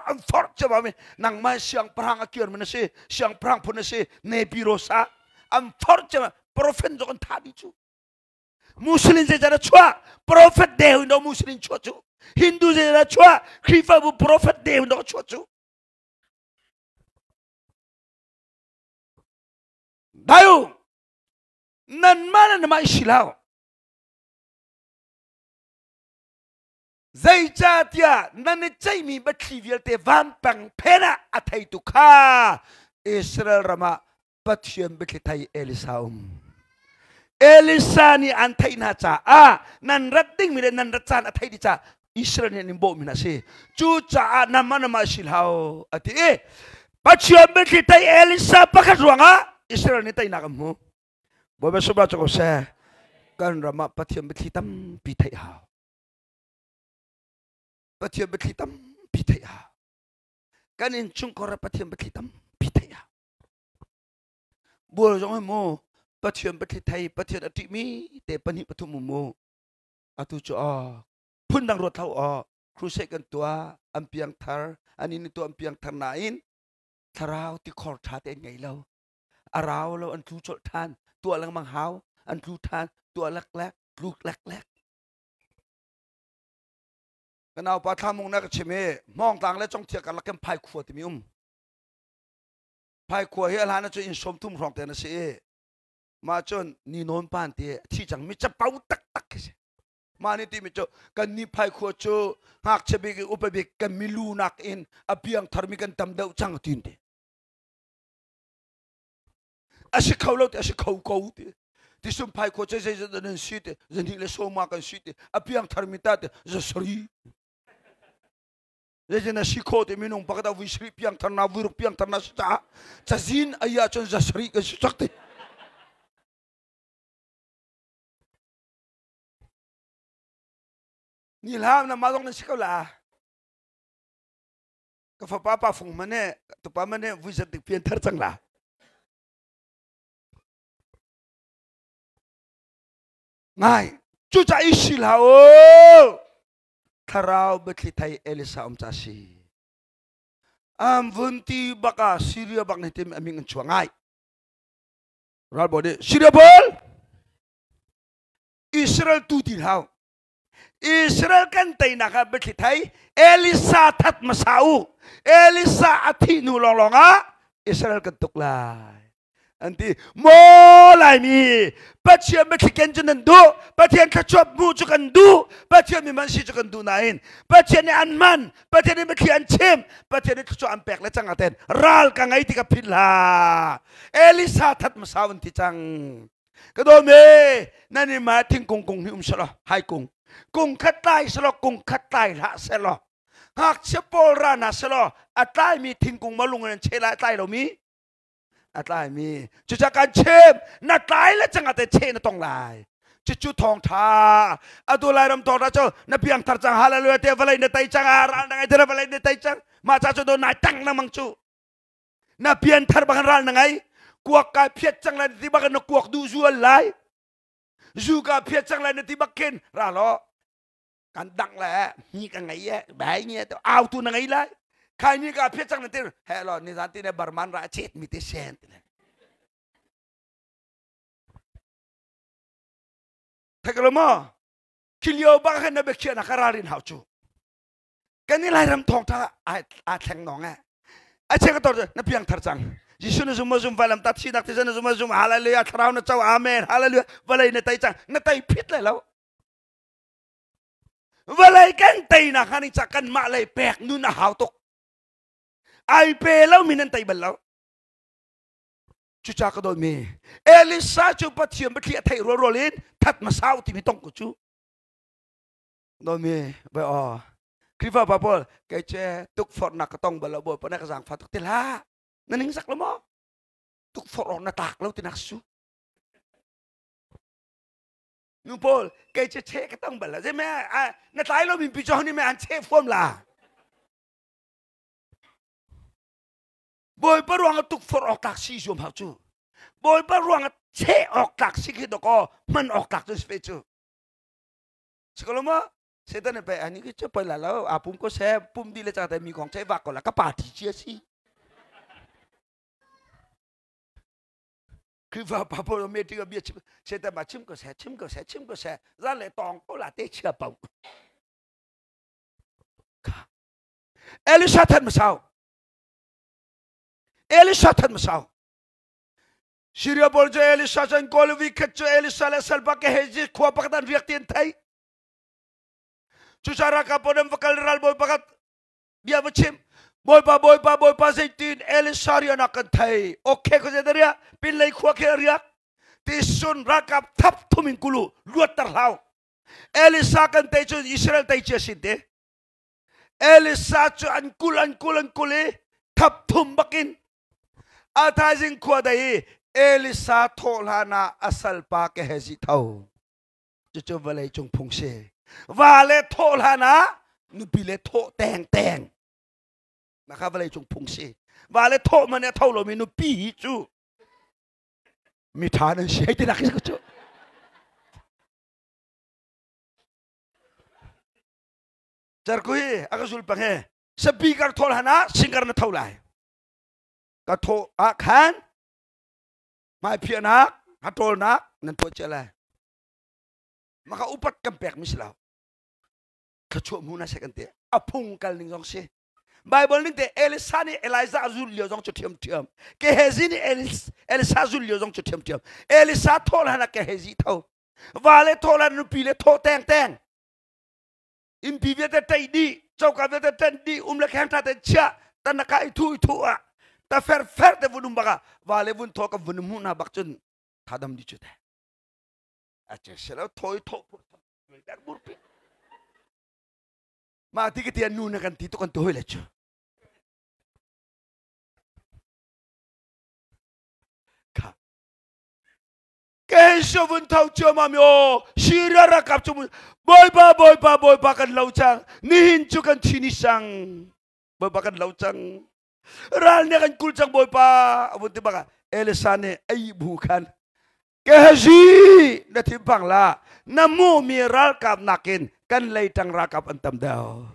coba me nang mai siang perang akian menase siang perang punase ne birosa am for coba prophet do kan tadi chu muslim je jara chua prophet de do muslim chua chu hindu je jara chua khifa bu prophet de do chua chu dayu nan mana na mai silau zai cha tia nan chai mi ba trivial te van pang pena athai tu kha Israel rama pathiam be thai Elisa ni an thai na cha nan ratting mi nan ratchan athai di cha Israel ni bo mi na se chu cha na mana ma silhau ati pathiam be thai Elisa pakhat ruanga Israel ni tai na kam mu bo ba suba chako se kan rama pathiam be tam pi thai ha pathiam beklitam pitaya kan in chung kora pathiam beklitam pitaya bol jong mo pathiam beklitai pathiam ati mi te pani patum mo atu cho phun dang ro thau crusade kan tua ampiang thar ani ni tu ampiang thar nain tharau ti khor tha te ngai lo arau lo an thu chol than tua lang mang hau an thu than tua lak lakกันเอาปลาทำมุงนักชิมมองต่างและจ้องเทียกันละกันพายขวดที่มีพายขวดเฮียหลานจะอินสมทุ่มรองแต่นั่นสิมาจนนี่นอนปานเตียที่จังมิจะเป้าตักสิมานี่ที่มิจะกันนี่พายขวดจูหากจะไปอุปบิกันมิลูนักอินอภิยังทาร์มิกันตำเดาจังตินเดอาศัยเขาเล่าแต่อาศัยเขาที่ที่สุดพายขวดจะจะนั่นสิเดจะนี่เลโซมากันสิเดอภิยังทาร์มิตาเดจะสรี Jadi nasi kau tu minum pakai dah wisri piang tanah wiruk piang tanah sah, cazin ayah cun zasri ke sakti. Nilham na malong nasi kau lah. Kau papa fung mana, tu papa mana wisat piang tercang lah. Ngai, cuca isi lah oh. Tharau beklitai Elisa casi vunti baka Syria bak netim aming chuangai ral bode Syria bol Israel tu tilhau Israel kan tai naka beklitai Elisa tat masau Elisa ati nulolonga Israel ketuk lai anti mulai mi pathiam beklikan jenan do pathiam kacop mu cukan du pathiam mi mansi cukan du nain pathiam ni anman pathiam ni beklian chem pathiam ni kacop ampek le cangaten ral kangai tika pila Elisa tat masawan ti cang kadome nani ma ting kung ni salo hai kung katai salo kung katai la salo hak sepol rana salo atai mi ting kung malungan chela atai lo mi atlai mi cuca kan chem na tai la chang ate che na tong lai cucu thong tha adu lai ram tong ra cho na piang thar chang hallelujah te valai na tai chang ara na ngai te valai na tai chang ma cha cho do na tang na mang chu na pian thar bakan ral na ngay kuak ka phiat chang lan ti bakan na kuak du zual lai zu ka phiat chang lan ti bakin ralo kan dang la ni ka ngai ya bai ni to au tu na ngai lai khai ni ka phiat chang lan ti hello ni zanti ne barman ra chet mi te sen Tagalamo, kilyo baka na bekya na kararin hauchu. Kanila ram tong ta ateng nonga. Ache ka tor na piang tarjang. Jisu na zumazum valam tat sinak tisan na zumazum hallelujah tharau na chaw amen hallelujah walay na tay chang na tay pit lai law. Walay kan tay na kaning chakan malay pek nu na hautok. Ay pe law minan tay balaw. Chú cha có đôi mì, Elisa chú bắt chiếm bắt liệt thầy rồi lên, thật mà sao thì mới tông của chú. Đôi mì, vậy khi vào bà bố, cái chế tục phật nạc tông bà lão bố, bà nạc giảng phật tục tiền la, nó nính sắc lắm á, tục phật nó tạc lâu thì nạc chú. Nụ bố, cái chế chế cái tông bà lão, thế mẹ, nó tái lâu mình bị cho nên mẹ ăn chế phôm là. Boy pa ruang tuk for ok tak si zoom hau chu. Boy pa ruang che ok tak si ki doko man ok tak tu spe chu. Sekolah ma setan ne pe ani ki che pa la lo apum ko se pum di le cha ta mi kong che vak ko la ka pa ti chia si. Khi vào pa po me ti ga bia chim setan ma chim ko se ra le tong ko la te chia pau. Elisa thân mà sao? Elisa thật mà sao? Syria bol cho Elisa chân cô vi khất cho Elisa là salva cái hệ gì khoa bạc đàn việc tiền thấy. Chú cha ra cả bọn em vakal ral boy bạc bia vật chim boy pa dây tin Elisa riêng nak kan thấy. Ok có gì đấy pin lấy khoa kia riêng. Ti sun ra cả thắp thu mình kulu luat tar hao. Elisa kan thấy cho Israel thấy chưa xin thế. Elisa cho anh kul thắp thum bakin. Athazing kwa dai Elisa tholana asal pa ke hezi thau chu valai chung phung se vale tholana nu pile tho teng na kha valai chung phung se vale tho mane thau lo mi nu pi chu mi than se ti nak chu char kui akasul panghe speaker tholana singer na thau lai ka tho khan mai phiền nak hatol nak nan to chela maka upat kampek mislaw ka chu mu na second te apung kal ning jong se bible ning te Elisa ni Elijah azul lio jong chu thiam ke hezi ni Elisa azul lio jong chu thiam Elisa thol hana ke hezi thau vale thol han pi le tho teng im pi ve te tai di chau ka ve te ten di le khang ta te cha tan na kai thu a ta fer te vunum baga vale vun tho ka vunum hu na bak chun thadam di chute ache selo thoi tho dak bur pi ma ti ke tian nu na kan ti to kan to le chu ka ke so vun thau chu ma myo shira ra kap chu boy pa kan lau chang ni hin chu kan chini sang boy pa kan lau chang ral ne kan kul chang boy pa abun ti baka Elisa ne ai bukan ke haji na timpang la namu mi ral kap nakin kan lay tang rakap antam daw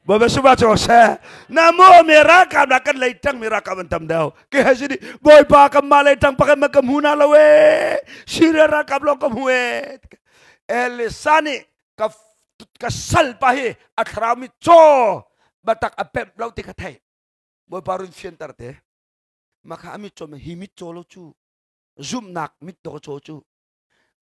boy suba cho se namu mi ral kap nakan lay tang mi rakap antam daw ke haji di boy pa kam malay tang pakai makam huna lawe shira rakap lo kam huet Elisa ne ka sal pa hi athrami cho batak apep lo ti kathai boy parun fian tarte maka amit cho me himit cho lo chu zoom nak mit do cho chu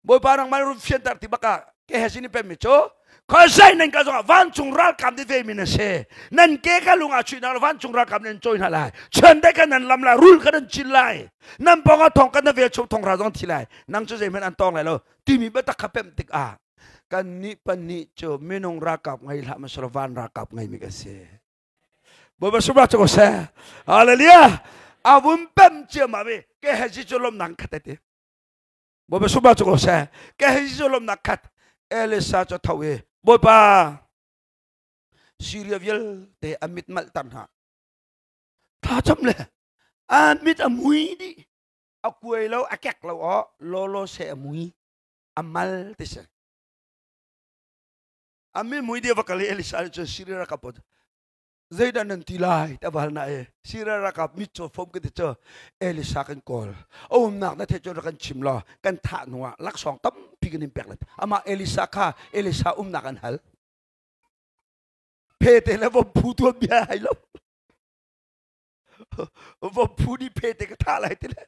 boy parang marun fian tarte baka ke hasini pe mit cho ko sai nan ka zo van chung ral kam de ve min se nan ke ka lunga chu na van chung ral kam nen choi na lai chen de ka nan lam la rul ka nan chin lai nan ponga thong ka na ve chu thong ra jong thi lai nang chu je men an tong lai lo ti mi ba ta khapem tik a kan ni pan ni cho menong rakap ngai la ma van rakap ngai mi ka se boba subra cho se hallelujah avum pem che ma be ke haji cholom nang khatate boba subra cho se ke haji cholom nak khat Elisa cho thawe boba Syria vil te amit mal tan ha tha cham le Amit amui di. Akuay law, akyak law o. Lolo se amui. Amal tisa. Amin mui dia bakal Elisa itu sirira kapot. Zaidan nanti lai tabal na sirira kap mitso fom ke techo Elisa kan kol. Nak na techo kan chimla kan tha nuwa lak song tam pigin impeklat. Ama Elisa ka Elisa nak kan hal. Pete la bo putu biya lo. Bo pudi pete ka tha lai tile.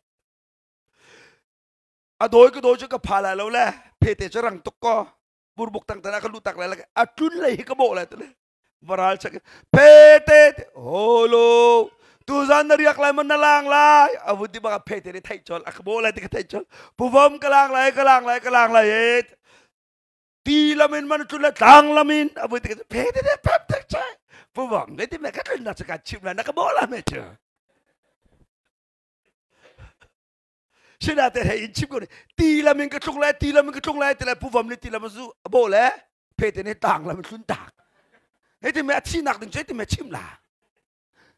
Adoy ko dojo ka phala lo la pete charang tukko. Burbuk tang tanah kan lutak lagi. Atun lagi kebo lah tu le. Baral cak. Pete. Holo. Tuhan dari aklai menalang lah. Abu di bawah pete ni thai chol. Akbo lah di thai chol. Puvam kelang lah. Tilamin mana tu lah tang lamin. Abu di pete ni pep tak cai. Puvam. Nanti mereka kan nak cakap cip lah. Nak kebo lah macam. Sina te hai chip ko tila min ka chung lai tila puvam ni tila masu bo le pete ni tang la min sun tak heti me chi nak ding cheti me chim la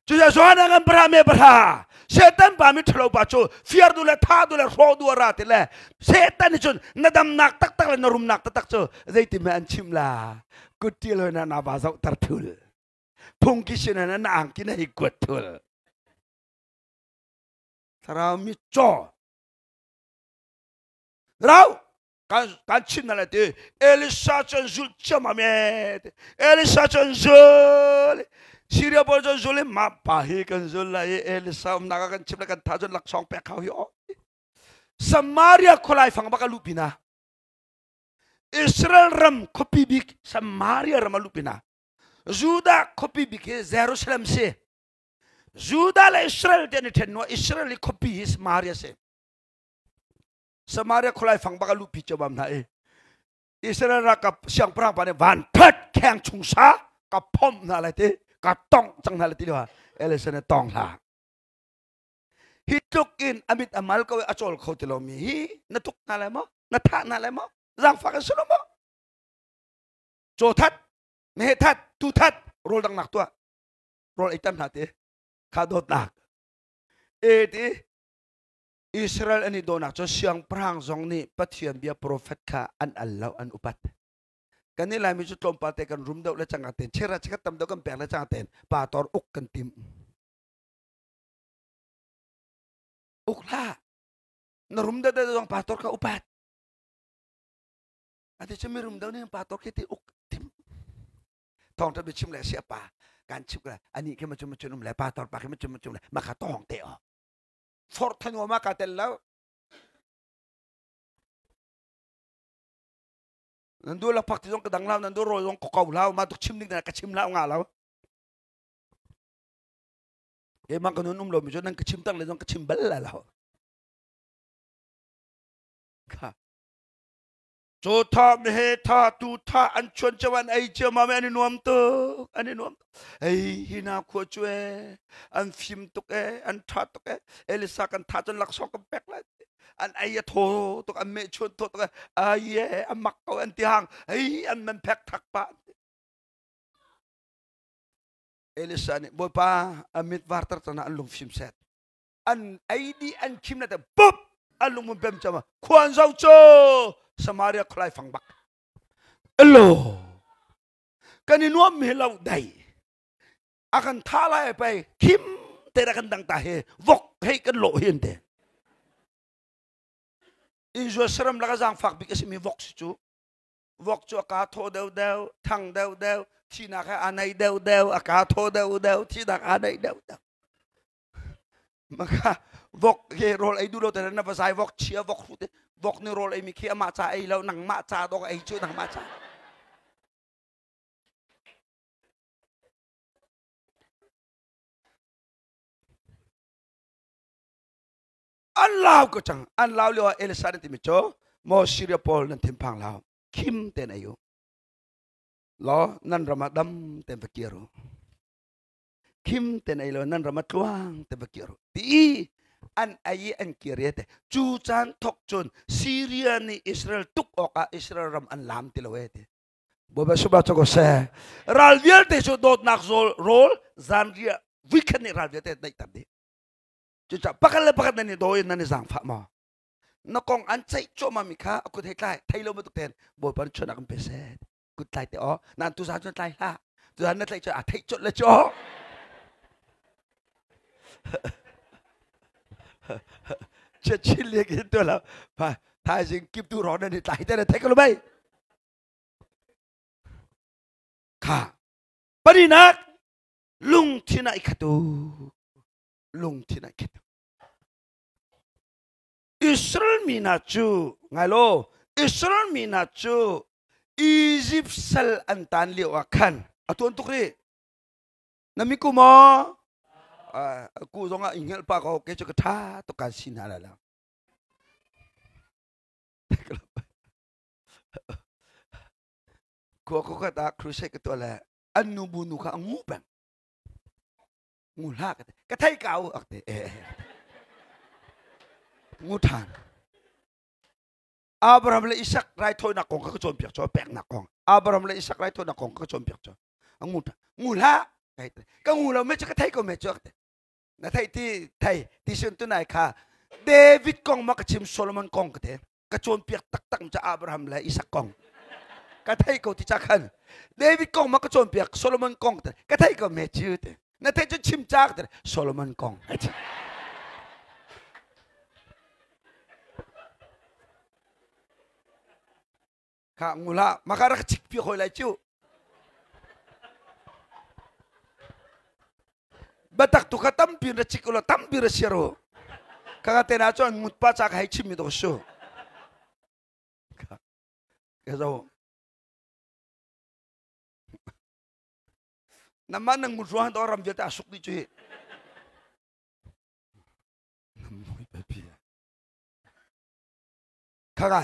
chu ya so na ngam pra me pra setan pa mi thlo pa chu fiar du le tha du le ro du ra te le setan ni chun nadam nak tak tak le narum nak tak chu zai ti me an chim la kutil na ba zau tar thul phung ki sina na ang ki na hi kutul thara mi cho Rau kan chin na lete Elisa chen zul chama met Elisa chen zul Syria bol chen zul ma pahi kan zul la Elisa naga kan chim kan thajun lak song pe khau yo Samaria kholai phang ba ka lupina Israel ram kopi bik Samaria ram lupina Juda kopi bik Jerusalem se Juda la Israel den tenno Israel kopi Samaria se Samaria kholai phang ba lu pi chobam na Israel ra ka siang prang pa ne van phat khang chung sa ka phom na la te ka tong chang na la ti wa Elisa ne tong la He took in amit amal ko achol khotilo mi hi na tuk na la mo na tha na la mo jang fa ka suno mo cho that me that tu that rol dang nak tua rol itam na te ka dot nak ti Israel ani donak cho siang prang zong ni pathian bia prophet ka an Allah an upat kanila mi chu tlom pate kan rum dau la changaten chera chika tam dau kan pek la changaten pa tor uk kan tim uk la na rum dau dong pastor ka upat ati chemi rum dau ni pastor ke ti uk tim tong ta bi chim la siapa kan chip la ani ke macam macam la pastor pa ke macam macam la maka tong te o Fortan wa makatellaw nando la pakti dong kadang law nando ro dong kokaw law ma duk chimning na kachim law nga law e man kanun lo mi jo nang kachim tang le dong kachim balla law ka cho tha me tha tu tha an chon chawan ai che ma me ani nuam ai hina kho chue an phim tuk an tha tuk Elisa kan tha chon lak sok pek la an ai tho tuk an me chon tho tuk ai an mak ko an ti hang ai an man pek thak pa Elisa ni boy pa amit wartar tana an lung phim set an ai di an kim na ta pop an lung mun pem chama khuan zau cho Samaria kholai phang bak elo kaninuam melau dai akan thalai pai kim te ra kan dang ta he vok hei kan lo hian te Israel sram la jang fak bi kasi mi vok chu ka tho deu thang deu thi na ka anai deu aka tho deu thi na ka anai deu maka vok ke rol ai du lo te na pasai vok chia vok fu te vok ni rol ai mi khi ma cha ai lo nang ma cha dong ai chu nang ma cha an lao ko chang an lao lo Elisa ti mi cho mo Syria Paul nan tim phang lao kim ten ayu lo nan ramadam ten fakiro kim ten ay lo nan ramatluang ten fakiro ti an ayi an kirete chu chan thok chun Syria ni Israel tuk oka Israel ram an lam tilawete boba suba to ko se ralviel te so dot nak rol zanria weekend ni ralviel te dai tabdi จะปักเลยปักนั่นนี่โดยนั่นนี่สังฟ้ามานกองอันใจโจมามิค่ะกูไทยใต้ไทยเราไม่ตุกเทนบ่ปันชนะกันเป็นเศษกูไทยแต่อ๋อนั่นตุสานชนไทยละตุสานนั่นไทยจะไทยจดเลยจ้อจะชิลเลียกันตัวแล้วพะไทยสิงกิบตัวร้อนนั่นนี่ไทยแต่ไทยก็รู้ไหมค่ะปรินักลุงที่ไหนขัดลุงที่ไหนขัดอิสราเอลมีนาจูไงโลอิสราเอลมีนาจูอียิปต์เซลอันตันเลียวขันอะตัวตุกรีนามิกุมอกูจงอ่ะอิงเงลปากเอาเกจกท่าตุกันสินาแล้วกูก็ตาครูเชกตัวแหละอันนูบุนุข้างูแบงงูลากก็ไทยเก่าอักเตงูทานอับราฮัมและอิสักไรทอยนักกองก็จนเปียกจอแปงนักกองอับราฮัมและอิสักไรทอยนักกองก็จนเปียกจองูลาก็งูเราไม่ใช่ก็ไทยก็ไม่จอกนะไทยที่ส่วนตัวไหนค่ะเดวิดกองมากระชิมโซโลมอนกองก็เถอะก็จนเปียกตักจะอับราฮัมและอิสักกองก็ไทยก็ที่จะขันเดวิดกองมากระจนเปียกโซโลมอนกองเถอะก็ไทยก็ไม่จืดนะไทยจะชิมจากเถอะโซโลมอนกองข้างูละมาการะชิกพี่คอยไล่จิ้วบัดตักตุกตั้มปีนชิกอุลตั้มปีนเสียโร่ข้าเตน่าจวนมุดป้าจากให้ชิมมิดโอชูข้าเจ้าน้ำมันนั่งมุดร้อนตัวรำเยอะแต่สุกดีจุ้ยน้ำมันไปพี่ข้าไง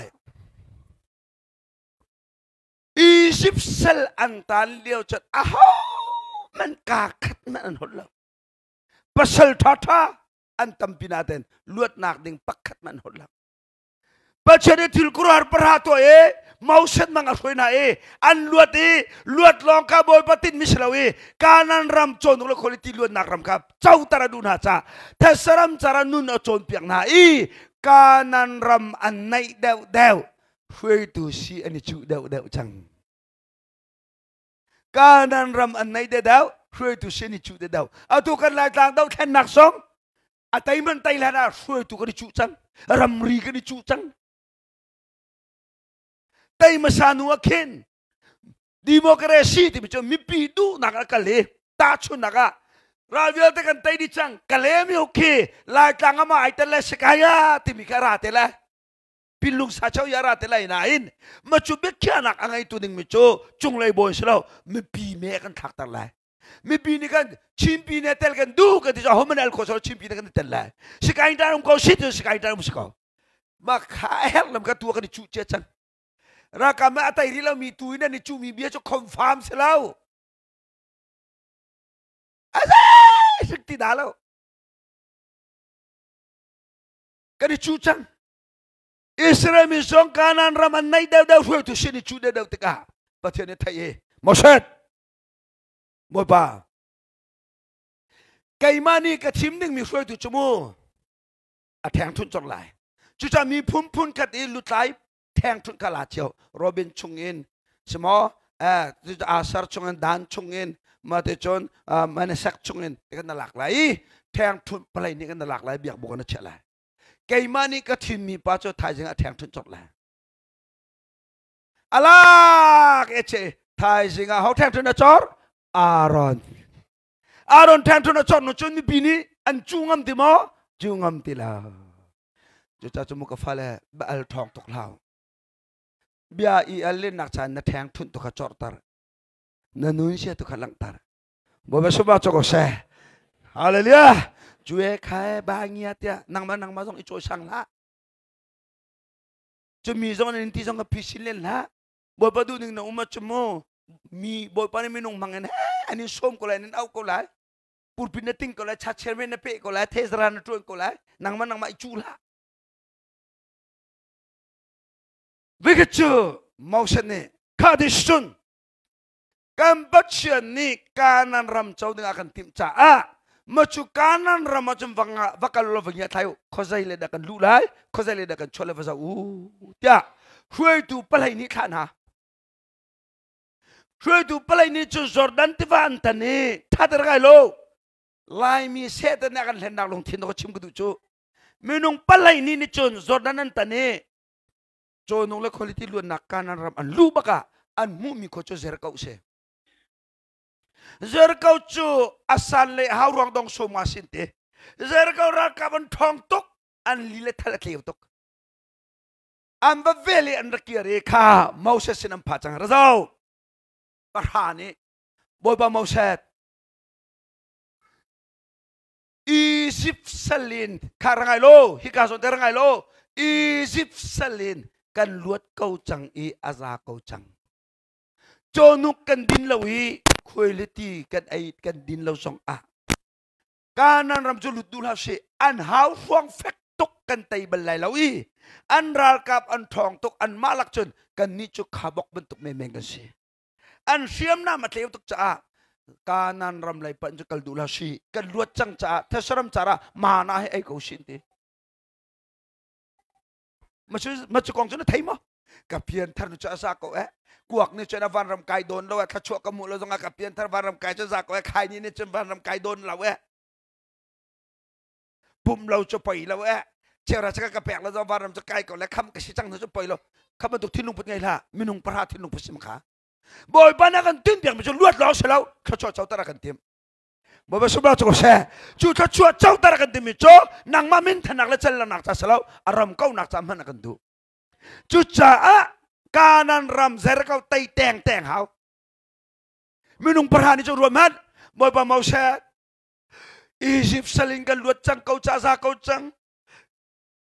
อียิปต์เซลอันตันเลี้ยวจัดอ้าวมันกาขัดมันหดแล้วปัสลท่าอันตัมปินาเดนลวดนักดิ่งปักขัดมันหดแล้วปัจเจเดทิลกุรารประหารตัวมาอุเซนมังอร่อยนะอันลวดลองข้าบอยปฏิมิสลาการนันรำโจนตัวคนที่ลวดนักรำครับเจ้าตระดูน่าจ้าเทสรำจารานุนโจนเปียงนะการนันรำอันไหนเดวช่วยดูสิอันนี้จูเดวจังการนันรำอันไหนเดวช่วยดูสิอันนี้จูเดวเอาตัวกันลายต่างดาวแทนนักสองอาตัยมันไตแล้วนะช่วยตัวกันจูจังรำรีกันจูจังไตมาสานุอาเคนดิโมคราซีที่มันจะมีปีดูนักกะเลตาชุนนักราวิลเตกันไตดิจังกะเลไม่โอเคลายต่างมาไอเตลสกายาที่มีการาเตละพิลุงสาเจ้ายาราเตละอินาอินมาจุเบกแค่นักอะไรตัวหนึ่งมิโจจุงเลยบอยสลาวมีปีเมกันทักตะเลยมีปีนี้กันชิมปีเนี่ยเตลกันดูกันที่จะหัวมันเอลโคสชิมปีเนี่ยกันเตลเลยสกายดารุมเขาสิทธิ์สกายดารุมสกาวมาขายเฮลลำกันตัวกันที่จุเจจังราคาไม่อัตริเรามีตัวนี้นี่จูมีเบียจะคอนฟาร์มเสร็จแล้วอะไรสักทีด่าแล้วกันจูจังอิสราเอลมีสองการนันรามันไม่เดาช่วยตัวเชนิจูเดาติกาประเทศนี้ไทยมอเสดมวยป่าไก่มานี่กับทีมหนึ่งมีช่วยตัวจมูกแทงทุนจงไหลจู่จะมีพุ่นกัดอีลุดไหลแทงทุนกาลาเชียวโรบินชงอินสมออาซาร์ชงอินดานชงอินมาเตจอนมันสักชงอินกันน่าหลากหลายแทงทุนอะไรนี่กันน่าหลากหลายเบียกบุกกันเฉลยไก่มานี่ก็ทีมมีป้าเจ้าไทยจึงแทงทุนจบเลยอะไรเอไทยจึงเขาแทงทุนจอร์อารอนแทงทุนจอร์นุชนมีปีนี้อันจุงมติมอจุงมติลาจู่จะจมูกฟ้าเลยเบลทองตกเหลาเบียอีอัลเลนนักชายนักแทงทุนตุกจอร์ตาร์นันนุนเสียตุกลังตาร์บ่เบสุบะจกเสะฮาเลลูยาจุเอขายบางเงียเตียนังมาส่งอิโจชังละจะมีส่งนินที่ส่งกับพิชิเลนละบ่ปะดูหนึ่งนะอุมาจมูมีบ่ปะนี่มีนุ่งมังเงินอันนี้ส้มก็เลยนั่นเอาก็เลยปูปินติ้งก็เลยชัดเชลเวนเปะก็เลยเทสรานตัวก็เลยนังมาอิจูละวิกจูมอสเน่คาดิสุนกัมบัชเชนี่การนันรำเจ้าดึงอาการติมจ่า machukanan ramachum vakalo vanya tayo khozai le dakan lulai khozai le dakan chole vasa tia hui tu palai ni khana hui tu palai ni chu Jordan tivan tani thadar gai lo lai mi se ta na kan len long thin ko chim ku chu minung palai ni chun Jordan an tani cho nong le quality lu nakanan ram an lu baka an mu mi ko chu zer kau se zer kau chu asan le hau rong dong so ma sin te zer kau ra ka ban thong tok an li le thala tleu tok an ba veli an rakia re kha Moses sinam pha chang ra zau parhani boy ba Moses Egypt salin karangai lo hikason terangai lo Egypt salin kan luat kau chang I aza kau chang chonuk kan din lawi quality kan ai kan din law song a kanan ram chu lutul ha se an how huang fek tok kan tai balai lawi an ral kap an thong tok an malak chun kan ni chu khabok bentuk memeng kan se an siam na matleu tok cha kanan ram lai pan chu kal dul ha si kan luat chang cha thasram chara mana he ai ko sin te machu kong chu na thai mo kapian thar nu cha sa ko kuak ni chana van ram kai don lo tha chua ka mu lo zonga kapian thar van ram kai cha za ko khai ni chen van ram kai don lo pum lo cho pai lo chera cha ka pek lo zo van ram cha kai ko le kham ka si chang cho pai lo kham tu thin lung put ngai la minung para thin lung pusim kha boy pa na kan tin piang mi chu luat lo se lo tha chua chau tara kan tim boy ba su ba chu se chu tha chua chau tara kan tim mi cho nang ma min thanak le chal la nak cha salo aram kau nak cha man kan du chu cha kanan ram zer kau tai teng hau minung perhani chu ruam han boy pa mau se Egypt saling kan luat chang kau cha za kau chang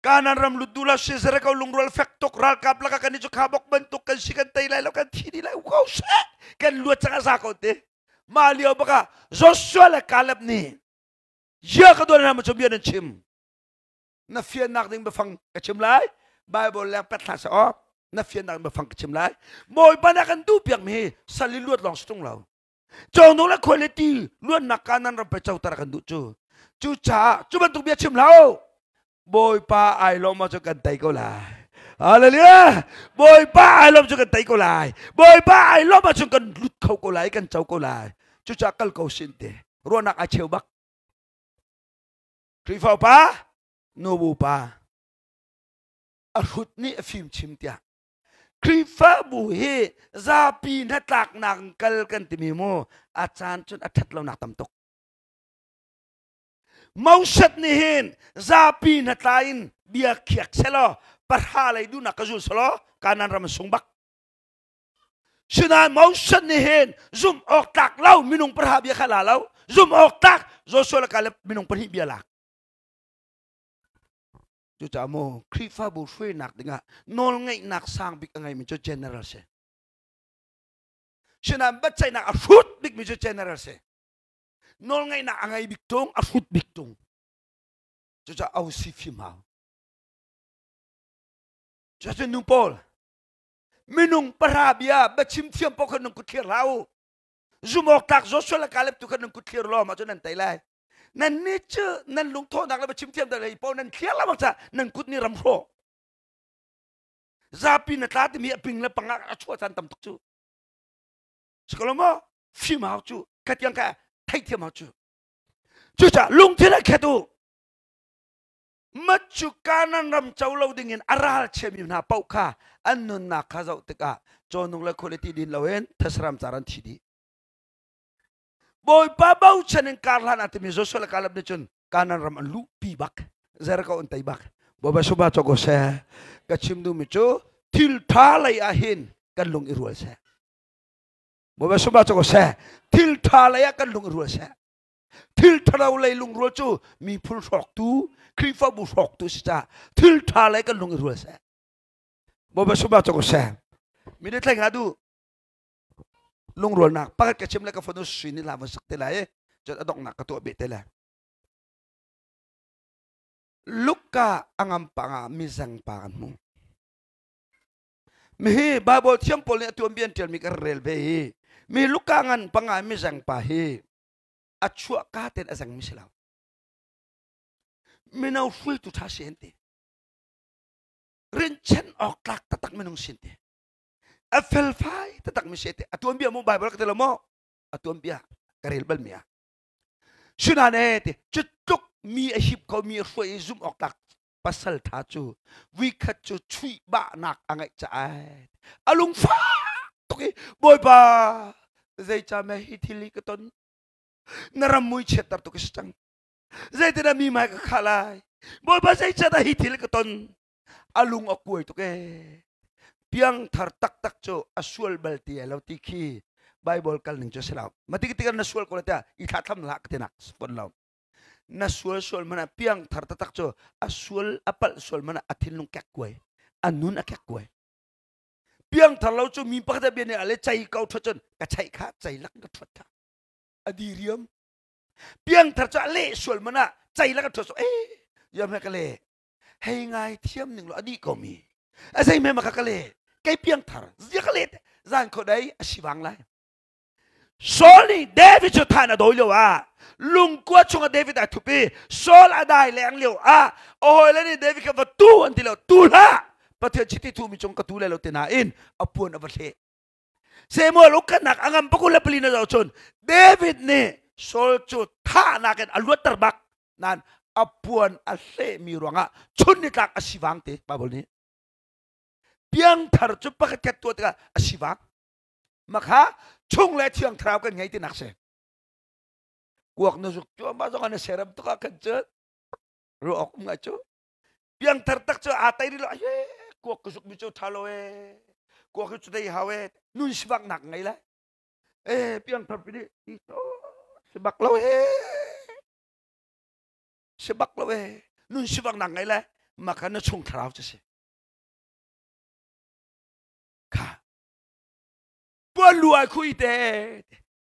kanan ram ludula se zer kau lungrol fek tok ral kap la kan chu khabok bentuk kan sikan tai lai lo kan thini lai kau se kan luat chang za kau te malio baka Joshua la kalap ni ya ka don na ma chu bian chim na fian nak ding befang ka chim lai Bible la pet la sa na phiền đang befang chim lai moi pa na kan du piak mi sali luat long stung lao chong no la quality luat nak kanan ram pe chau tar kan du chu cha chu ban tu bia chim lao boy pa ai lo ma chu kan tai ko lai hallelujah boy pa ai lo chu kan tai ko lai boy pa ai lo ma chu kan lut khau ko lai kan chau ko lai chu cha kal ko sin te ro nak a cheu bak kri phao pa no bu pa a hut ni a phim chim tia Krifa buhe zapi natak nangkal kan timimo achan chun athat lo nak tam tok mausat nihin zapi natain bia khiak selo parhalai du nakazul selo kanan ram sungbak sunan mausat nihin zum ok tak lau minung parha bia khala lau zum ok tak zo sol kalep minung parhi bia lak chú cha mo krifa bu fui nak dinga nol ngai nak sang big ngai mi cho general se shinam bat chai nak afut big mi cho general se nol ngai nak ngai big tong afut big tong chú cha au si fi ma chú cha nu pol minung parabia ba chim thiam po kan ku thir lau zumok tak zo so la kalep tu kan ku thir lo ma cho nan tai lai nan ni chu nan lung tho nak la ba chim thiam da lai po nan khial la ma cha nan kut ni ram ro zapi na ta ti mi ping la panga a chua tan tam tok chu skolomo fi ma chu ka tiang ka thai thiam ma chu chu cha lung thila khetu machu kanan ram chau lo dingin aral chemi na pau kha annun na kha zau tika chonung la quality din loen thasram charan thidi boy pa bau chanin karlan atimi Joshua kalab de chun kanan ram lu pi bak zara ka untai bak boba suba choko se ka chimdu mi chu til tha lai a hin kan lung irul se boba suba choko se til tha lai kan lung irul se til tharau lai lung ro chu mi phul sok tu krifa bu sok tu sta til tha lai kan lung irul se boba suba choko se mi de thleng adu lung rol nak pakat ka chim la ka fonu swini la masak te la jot adok nak ka to be te la luka angam panga mizang pangan mo mi babol thiam pol ne tu ambian tel mi ka rel be mi luka ngan panga mizang pa hi achua ka ten azang mi silaw ไม่เอาช่วยตุท่าเสียนตีเรียนเช่นออกหลักตักไม่นุ่งสินตีเฟลไฟตักไม่เสียตีตัวเบียโมบายบอกกันเลยโมตัวเบียกระเรลเบลเมียชุนันตีจุดจุกมีอาชีพเขามีช่วยซุ่มออกหลักปัสสาวะท่าจูวิคัดจูช่วยบ้านักอะไรจะไอลุงฟ้าตุกี้บอยบ้าใจจะไม่ฮิตลิกตันนรมุยเช็ดตัดตุกี้สังใจที่นั่นมีไม่ก็ขลายบอยบ้าใจจะได้ฮิตลิกตันอลุงอกุยตุกี้เพียงทาร์ตักตักจูอสวลเบลตีเราติคีไบเบิลกันหนึ่งจะเสลามาติกิกันนัสวลคนละเดียอีทัดทำหลักเทนักสปอนเรานัสวลมันเพียงทาร์ตักจูอสวลอัปลสวลมันอธิลุงแกกวยอันนู้นแกกวยเพียงทาร์เราจูมีปัจจัยเบียนอะไรใจเก่าทจนกระชัยขาใจลักกระทวดอดีเรียมเพียงทาร์จูเล่สวลมันใจลักกระทวดยอมให้กันเลยให้ไงเทียมหนึ่งเราอดีก็มีอะไรไม่มากันเลยแกเพียงทาร์เยอะกันเลยร่างคนใดอาชีวังไรโซลีเดวิดจะทานอะไรเลี้ยวลุงกวดชงเดวิดได้ทุบีโซลอะไรแรงเลี้ยวโอ้ยแล้วนี่เดวิดก็ว่าตู้อันที่เราตู้ละประเทศชิติทูมีจงกระตู้เลยเราเตนาอินอปวนอวเทเสมัวลุกกันนักอังมปกุลปลีนเราชนเดวิดเนี่ยโซลจุดท่านักกันอลวดตรบักนั่นอปวนอเสมีรวงชุนนี่ตักอาชีวังเตะบาบลนี้เพียงทาร์จุปะกัดตัวตักอาชีวังมาค่ะช่วงแรกเที่ยงทราวกันไงที่นักเสกกวกนสุกจัวมาจากอันเสรับตัวกันเจอรู้ออกมั้งจู่เพียงทาร์ตักเจออาตัยนี่ละกวกสุกมิจูทาโลกวกสุดได้ฮาวนุ่นสบักหนักไงล่ะเพียงทาร์ปีนี้สบักโลสบักโลนุ่นสบักหนักไงล่ะมาค่ะนั่นช่วงทราวจะเสค่ะปวดลัวคุยเตะ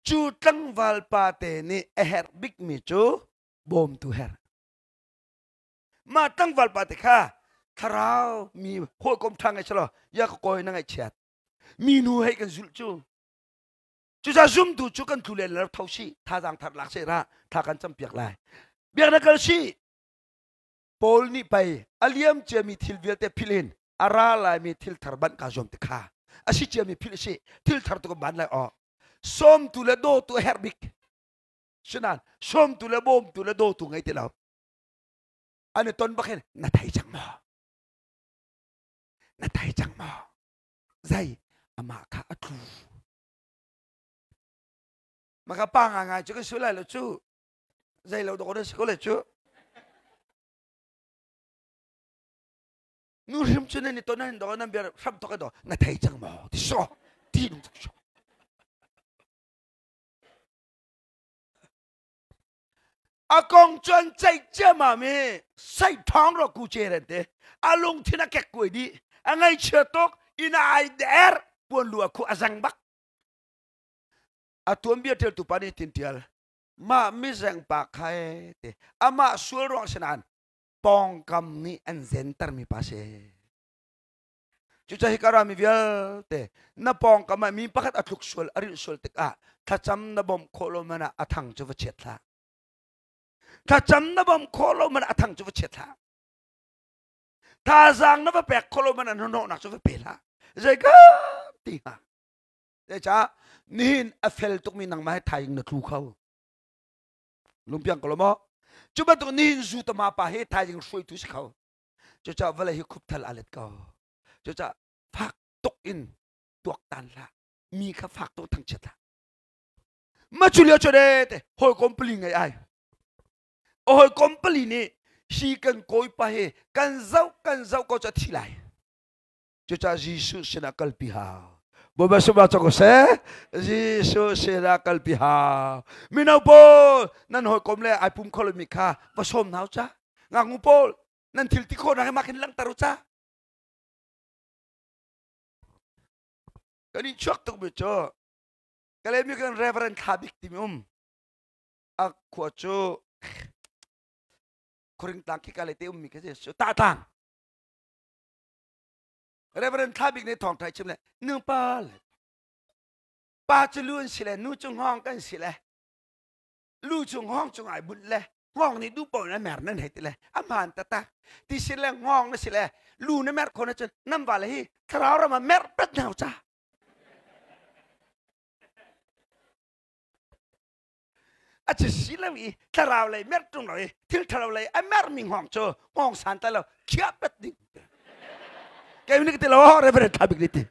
จูตั้งวัลปาเตนี่เฮร์บิกมิจูบอมตูเฮร์มาตั้งวัลปาเตค่ะทาราวมีหัวกลมทางไงชะลอยากคอยนั่งไอเช็ดมีนูให้กันจุจูจะซุ่มดูจูกันทุเรศแล้วเท่าชีท่าทางทัดหลักเสระท่ากันจำเปียกลายเบียกนักกันชีโพลนี่ไปอาเลียมจะมีทิลเวลเตพิลินอาราลายมีทิลทาร์บันกาจอมเตค่ะอาชีพมีพิลชีทิลทาร์ตุกบันเลยส้มตุเลโดตัวเฮร์บิกฉะนั้นส้มตุเลบอมตุเลโดตัวไงที่เราอันนี้ต้นบักเห็นนาไทยจังมอนาไทยจังมอใจอามาข้าทูมาข้าปังอ่ะไงจะก็สุดเลยแล้วจูใจเราโดนได้สักเลยจูนู่นริมชนนี่ตัวนั้นโดนนั่นเบียร์ซ้ำตัวกันโดนนาไทยจังมอที่ชอที่นุ่งชออากงจนใจเจ้ามามีใส่ท้องเรากูเจริญเดอาลุงที่นักแกกุยดีอันไงเชื่อตกอินาไอเดอร์ปวนลัวกูอาจังบักอาตัวเบียเทลตุปานิตินเทียลมาไม่แรงปากใครเดอามาสวยรองสนานปองกำนี้อันเซนเตอร์มีภาษาจุดใจฮิการามีเวลเดนับปองกำมีปักอัดลุกสวลอริสวลติกถ้าจำนับบอมโคโลมันอัทังจะวเช็ดละถ้าจำนับบอมโคโลมันอัทังจะวเช็ดละถ้าจังนับแปะโคโลมันอันโนนักจะวเปล่าใจก็ตีฮะเดี๋ยวจ้านี่อัฟเฟลตุกมีนังมาให้ไทยนักลูกเขาลุงเพียงก็รู้มั้งจุดบัดตรงนี้จู่ตมาป่าให้ไทยยังช่วยทุกสิ่งเขาจุดจ้าเวลาฮิคุบทัลอะไรก็จุดจ้าฝักตกอินตัวตันละมีข้าฝักตกทั้งเช็ดละมาจุเลียวจุดเด็ดหอยคอมพลีไงไอหอยคอมพลีนี่ชีกันโกยไปกันเจ้าก็จะทีไรจุดจ้ายิสุเสนาคัลพิฮาBapak sebab cakap saya, Yesus serakal pihak. Minapol, nan hoi komle ai pum kalau mikha, pasom nau ca, ngangupol, nan tiltiko nak makin lang taruca. Kani cuak tu bejo, kalau mikir Reverend Habib timum, aku acu, kuring tangki kalau tium mikir Yesus, tatang. Reverend Habib ni thong thai chim le, nu pa le, pa chu luon si le, nu chung hong kan si le, lu chung hong chung ai bun le, ngong ni du po na mer nan hai tile aman tata ti sile ngong na sile lu na mer khona chen nam wala hi tharau ra ma mer prat nau cha acha sile wi tharau lai mer tung lai til tharau lai a mer ming hong cho ngong san ta lo khia prat ding ke ni ke lo re re thabik ni ti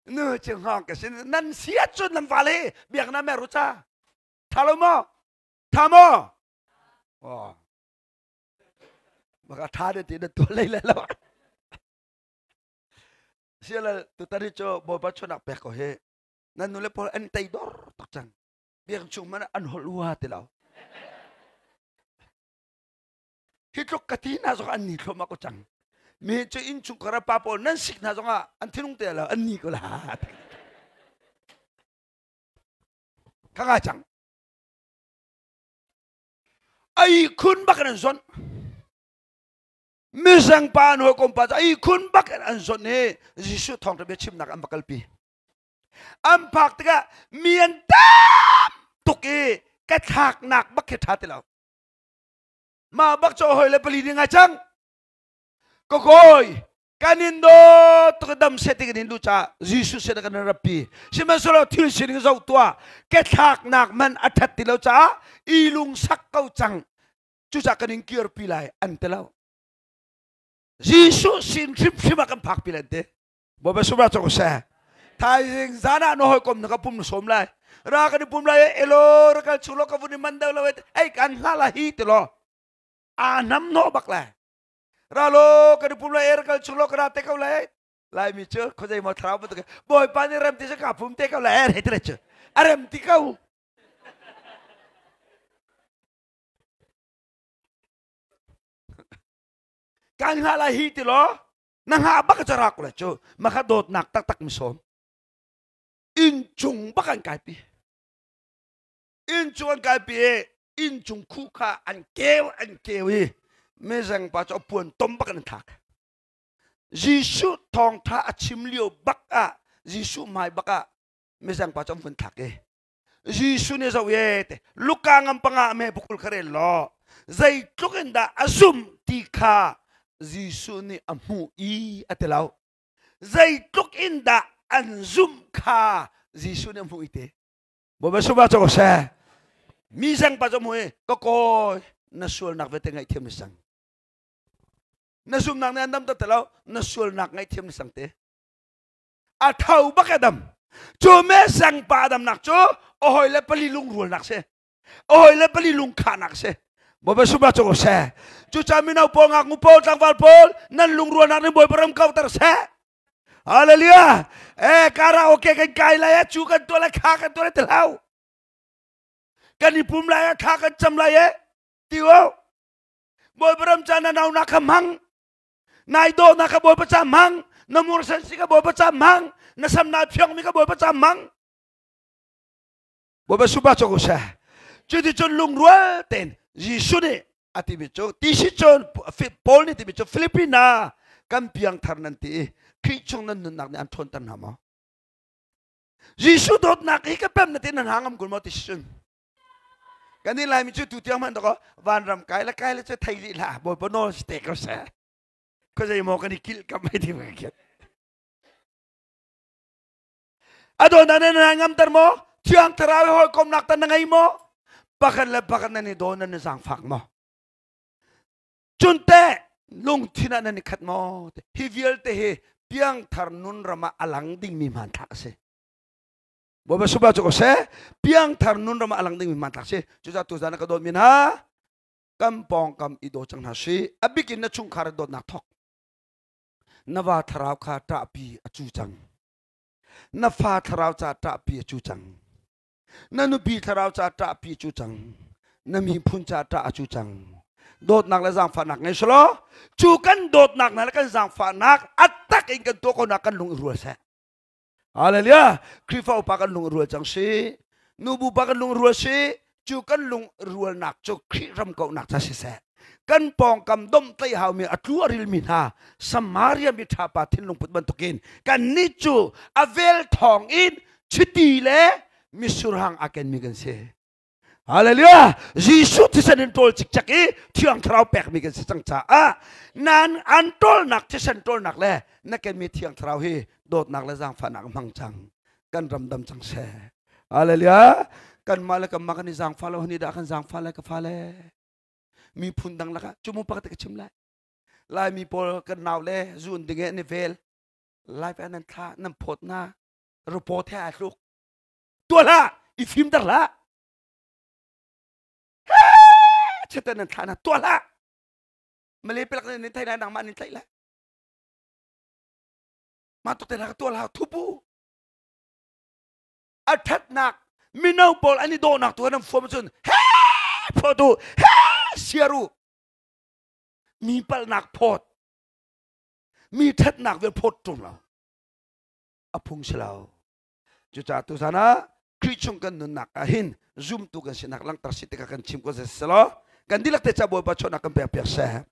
nửa trường học cái xin năn xiết cho nằm vào đi việc nó mẹ rút cha thà lo mò thà mò mà cả thà thì nó tuổi lấy lo xưa là tụi ta đi cho bồi bắt cho nạp bẹt có hệ nên nó lấy bỏ anh tay đó tắc chẳng việc chúng mà ăn hột lúa thì lão hít lúc cái tí nào rồi ăn nhịt không mà có chẳng mình cho in chung cái papo nên xịt nào rồi anh thiên ông tiền là anh nhịt có là các anh chẳng ai khun bắc anh son mình sang pa nuôi công pa ai khun bắc anh son này Giêsu thong ra biết chim nạc anh bakal pi anh phật cái miền tam tục cái thạc nạc bắc cái thát nào mà bắc cho hồi lại beli đi ngay chăng có coi kanin do to dam setting kanin du cha Jesus se kan rapi siman solo thil sin zo tua ke thak nak man athat tilo cha ilung sak kau chang chu cha kanin kier pilai an telo Jesus sin trip sima kan phak pilante bo ba subra cho sa thai jing zana no hoi kom na ka pum som lai ra ka ni pum lai elo ra ka chulo ka buni mandau lo ai kan hala hi tilo anam no bak lai ralo ka di pumla air kal chulo ka te ka lai mi che ko jai ma thra bu to boy pa ni ram ti se ka pum te ka la air hetre che aram ti ka u kan hala hi ti lo nang ha ba ka chara ko la chu ma kha dot nak tak tak mi som in chung ba kan kai pi in chung kai pi in chung khu kha an kewi me rằng bà cho buồn tôm bắc anh thạc, Giêsu thong tha achim liu bắc à, Giêsu mai bắc à, me rằng bà cho buồn thạc ấy, Giêsu ne zau ye te, luka ngam panga me bukul kare lo, zai tuken da azum tika, Giêsu ne amu I atelau, zai tuken da anzum ka, Giêsu ne amu ite, bo ba suba cho se, mi rằng bà cho mui, có coi nasul nak vete ngai thiam sang nasum nak ne ndam ta telo nasul nak ngai thiam sang te a thau bakadam cho me sang pa adam nak cho ohoi le pali lung rul nak se ohoi le pali lung kha nak se bo ba suba cho se chu cha mi nau po ngak ngu po tang wal pol nan lung rul nak ni boy param kau tar se haleluya karaoke kan kai la ya chu kan to la kha kan to la telau kan ni pum la ya kha kan cham la ya tiwo boy param chana nau nakamang naido naka boy pa chamang namur sensi ka boy pa chamang nasam na pyong mi ka boy pa chamang boy pa suba cho ko sa chudi chon lung rual ten Giêsu ne ati bi cho ti si chon Paul ni ti bi cho Filipina kam piang thar nan ti khi chung nan nak ne an thon tan ha ma Giêsu dot nak hi ka pem na tin nan hangam gul mo ti sun cái này lại mình chưa tụt tiếng mà đó van rầm cái là chơi thay gì là bồi bồi nó steak nó sẽ có gì mà cái này kill cầm hay thì phải kiệt à đó nên ngâm tơ mo chiang thara hồi kom nak tan ngay mo bakan này đó nên sang phẳng mo chun te lung thina nên khát mo hi vial te he piang thar nun rama alang ding mi man thak se bo ba suba cho se piang thar nun rama alang ding mi man thak se chu za tu zana ka don min ha kampong kam ido chang na si abikin na chung khar do nak thok nawa tharau kha ta pi achu chang na fa tharau cha ta pi achu chang na nu pi tharau cha ta pi achu chang na mi phun cha ta achu chang dot nak la jang fa nak ngai solo chu kan dot nak na la kan jang fa nak atak in kan to ko nak kan lung ru se haleluya krifa pa kan lung ru chang si nu bu pa kan lung ru si chu kan lung ru nak chu khri ram ko nak cha si se kan pong kam dom tay hau mi atu aril min ha Samaria mi thapa thin lungput bantukin kan nichu avel thong in chiti le misurhang aken mi kan se haleluya jisu tisanin tol chikchaki thiang thrau pek mi kan se changcha a nan antol nak tisan tol nak le naken mi thiang thrau hi dot nak le jang fanak mangchang kan ramdam chang se haleluya kan malaka makani jang falo ni da kan jang fala ka fale mi phundang laka chumu pakate ka chimlai lai mi pol kan naw le zun dinge ni vel lai pa nan tha nam phot na report ha luk tua la ifim dar la cheta nan tha na tua la male pelak ni thai na dang man ni thai la ma to te la tua la thupu athat nak minau pol ani do nak tu nam fom chun he photo he siaru mi pal nak phot mi that nak vel phot tum lao apung selao chu cha tu sana krichung kan nun nak ahin zoom tu kan sinak lang tar sitika kan chim ko se selo kan dilak te cha boy pa chona kan pe pe se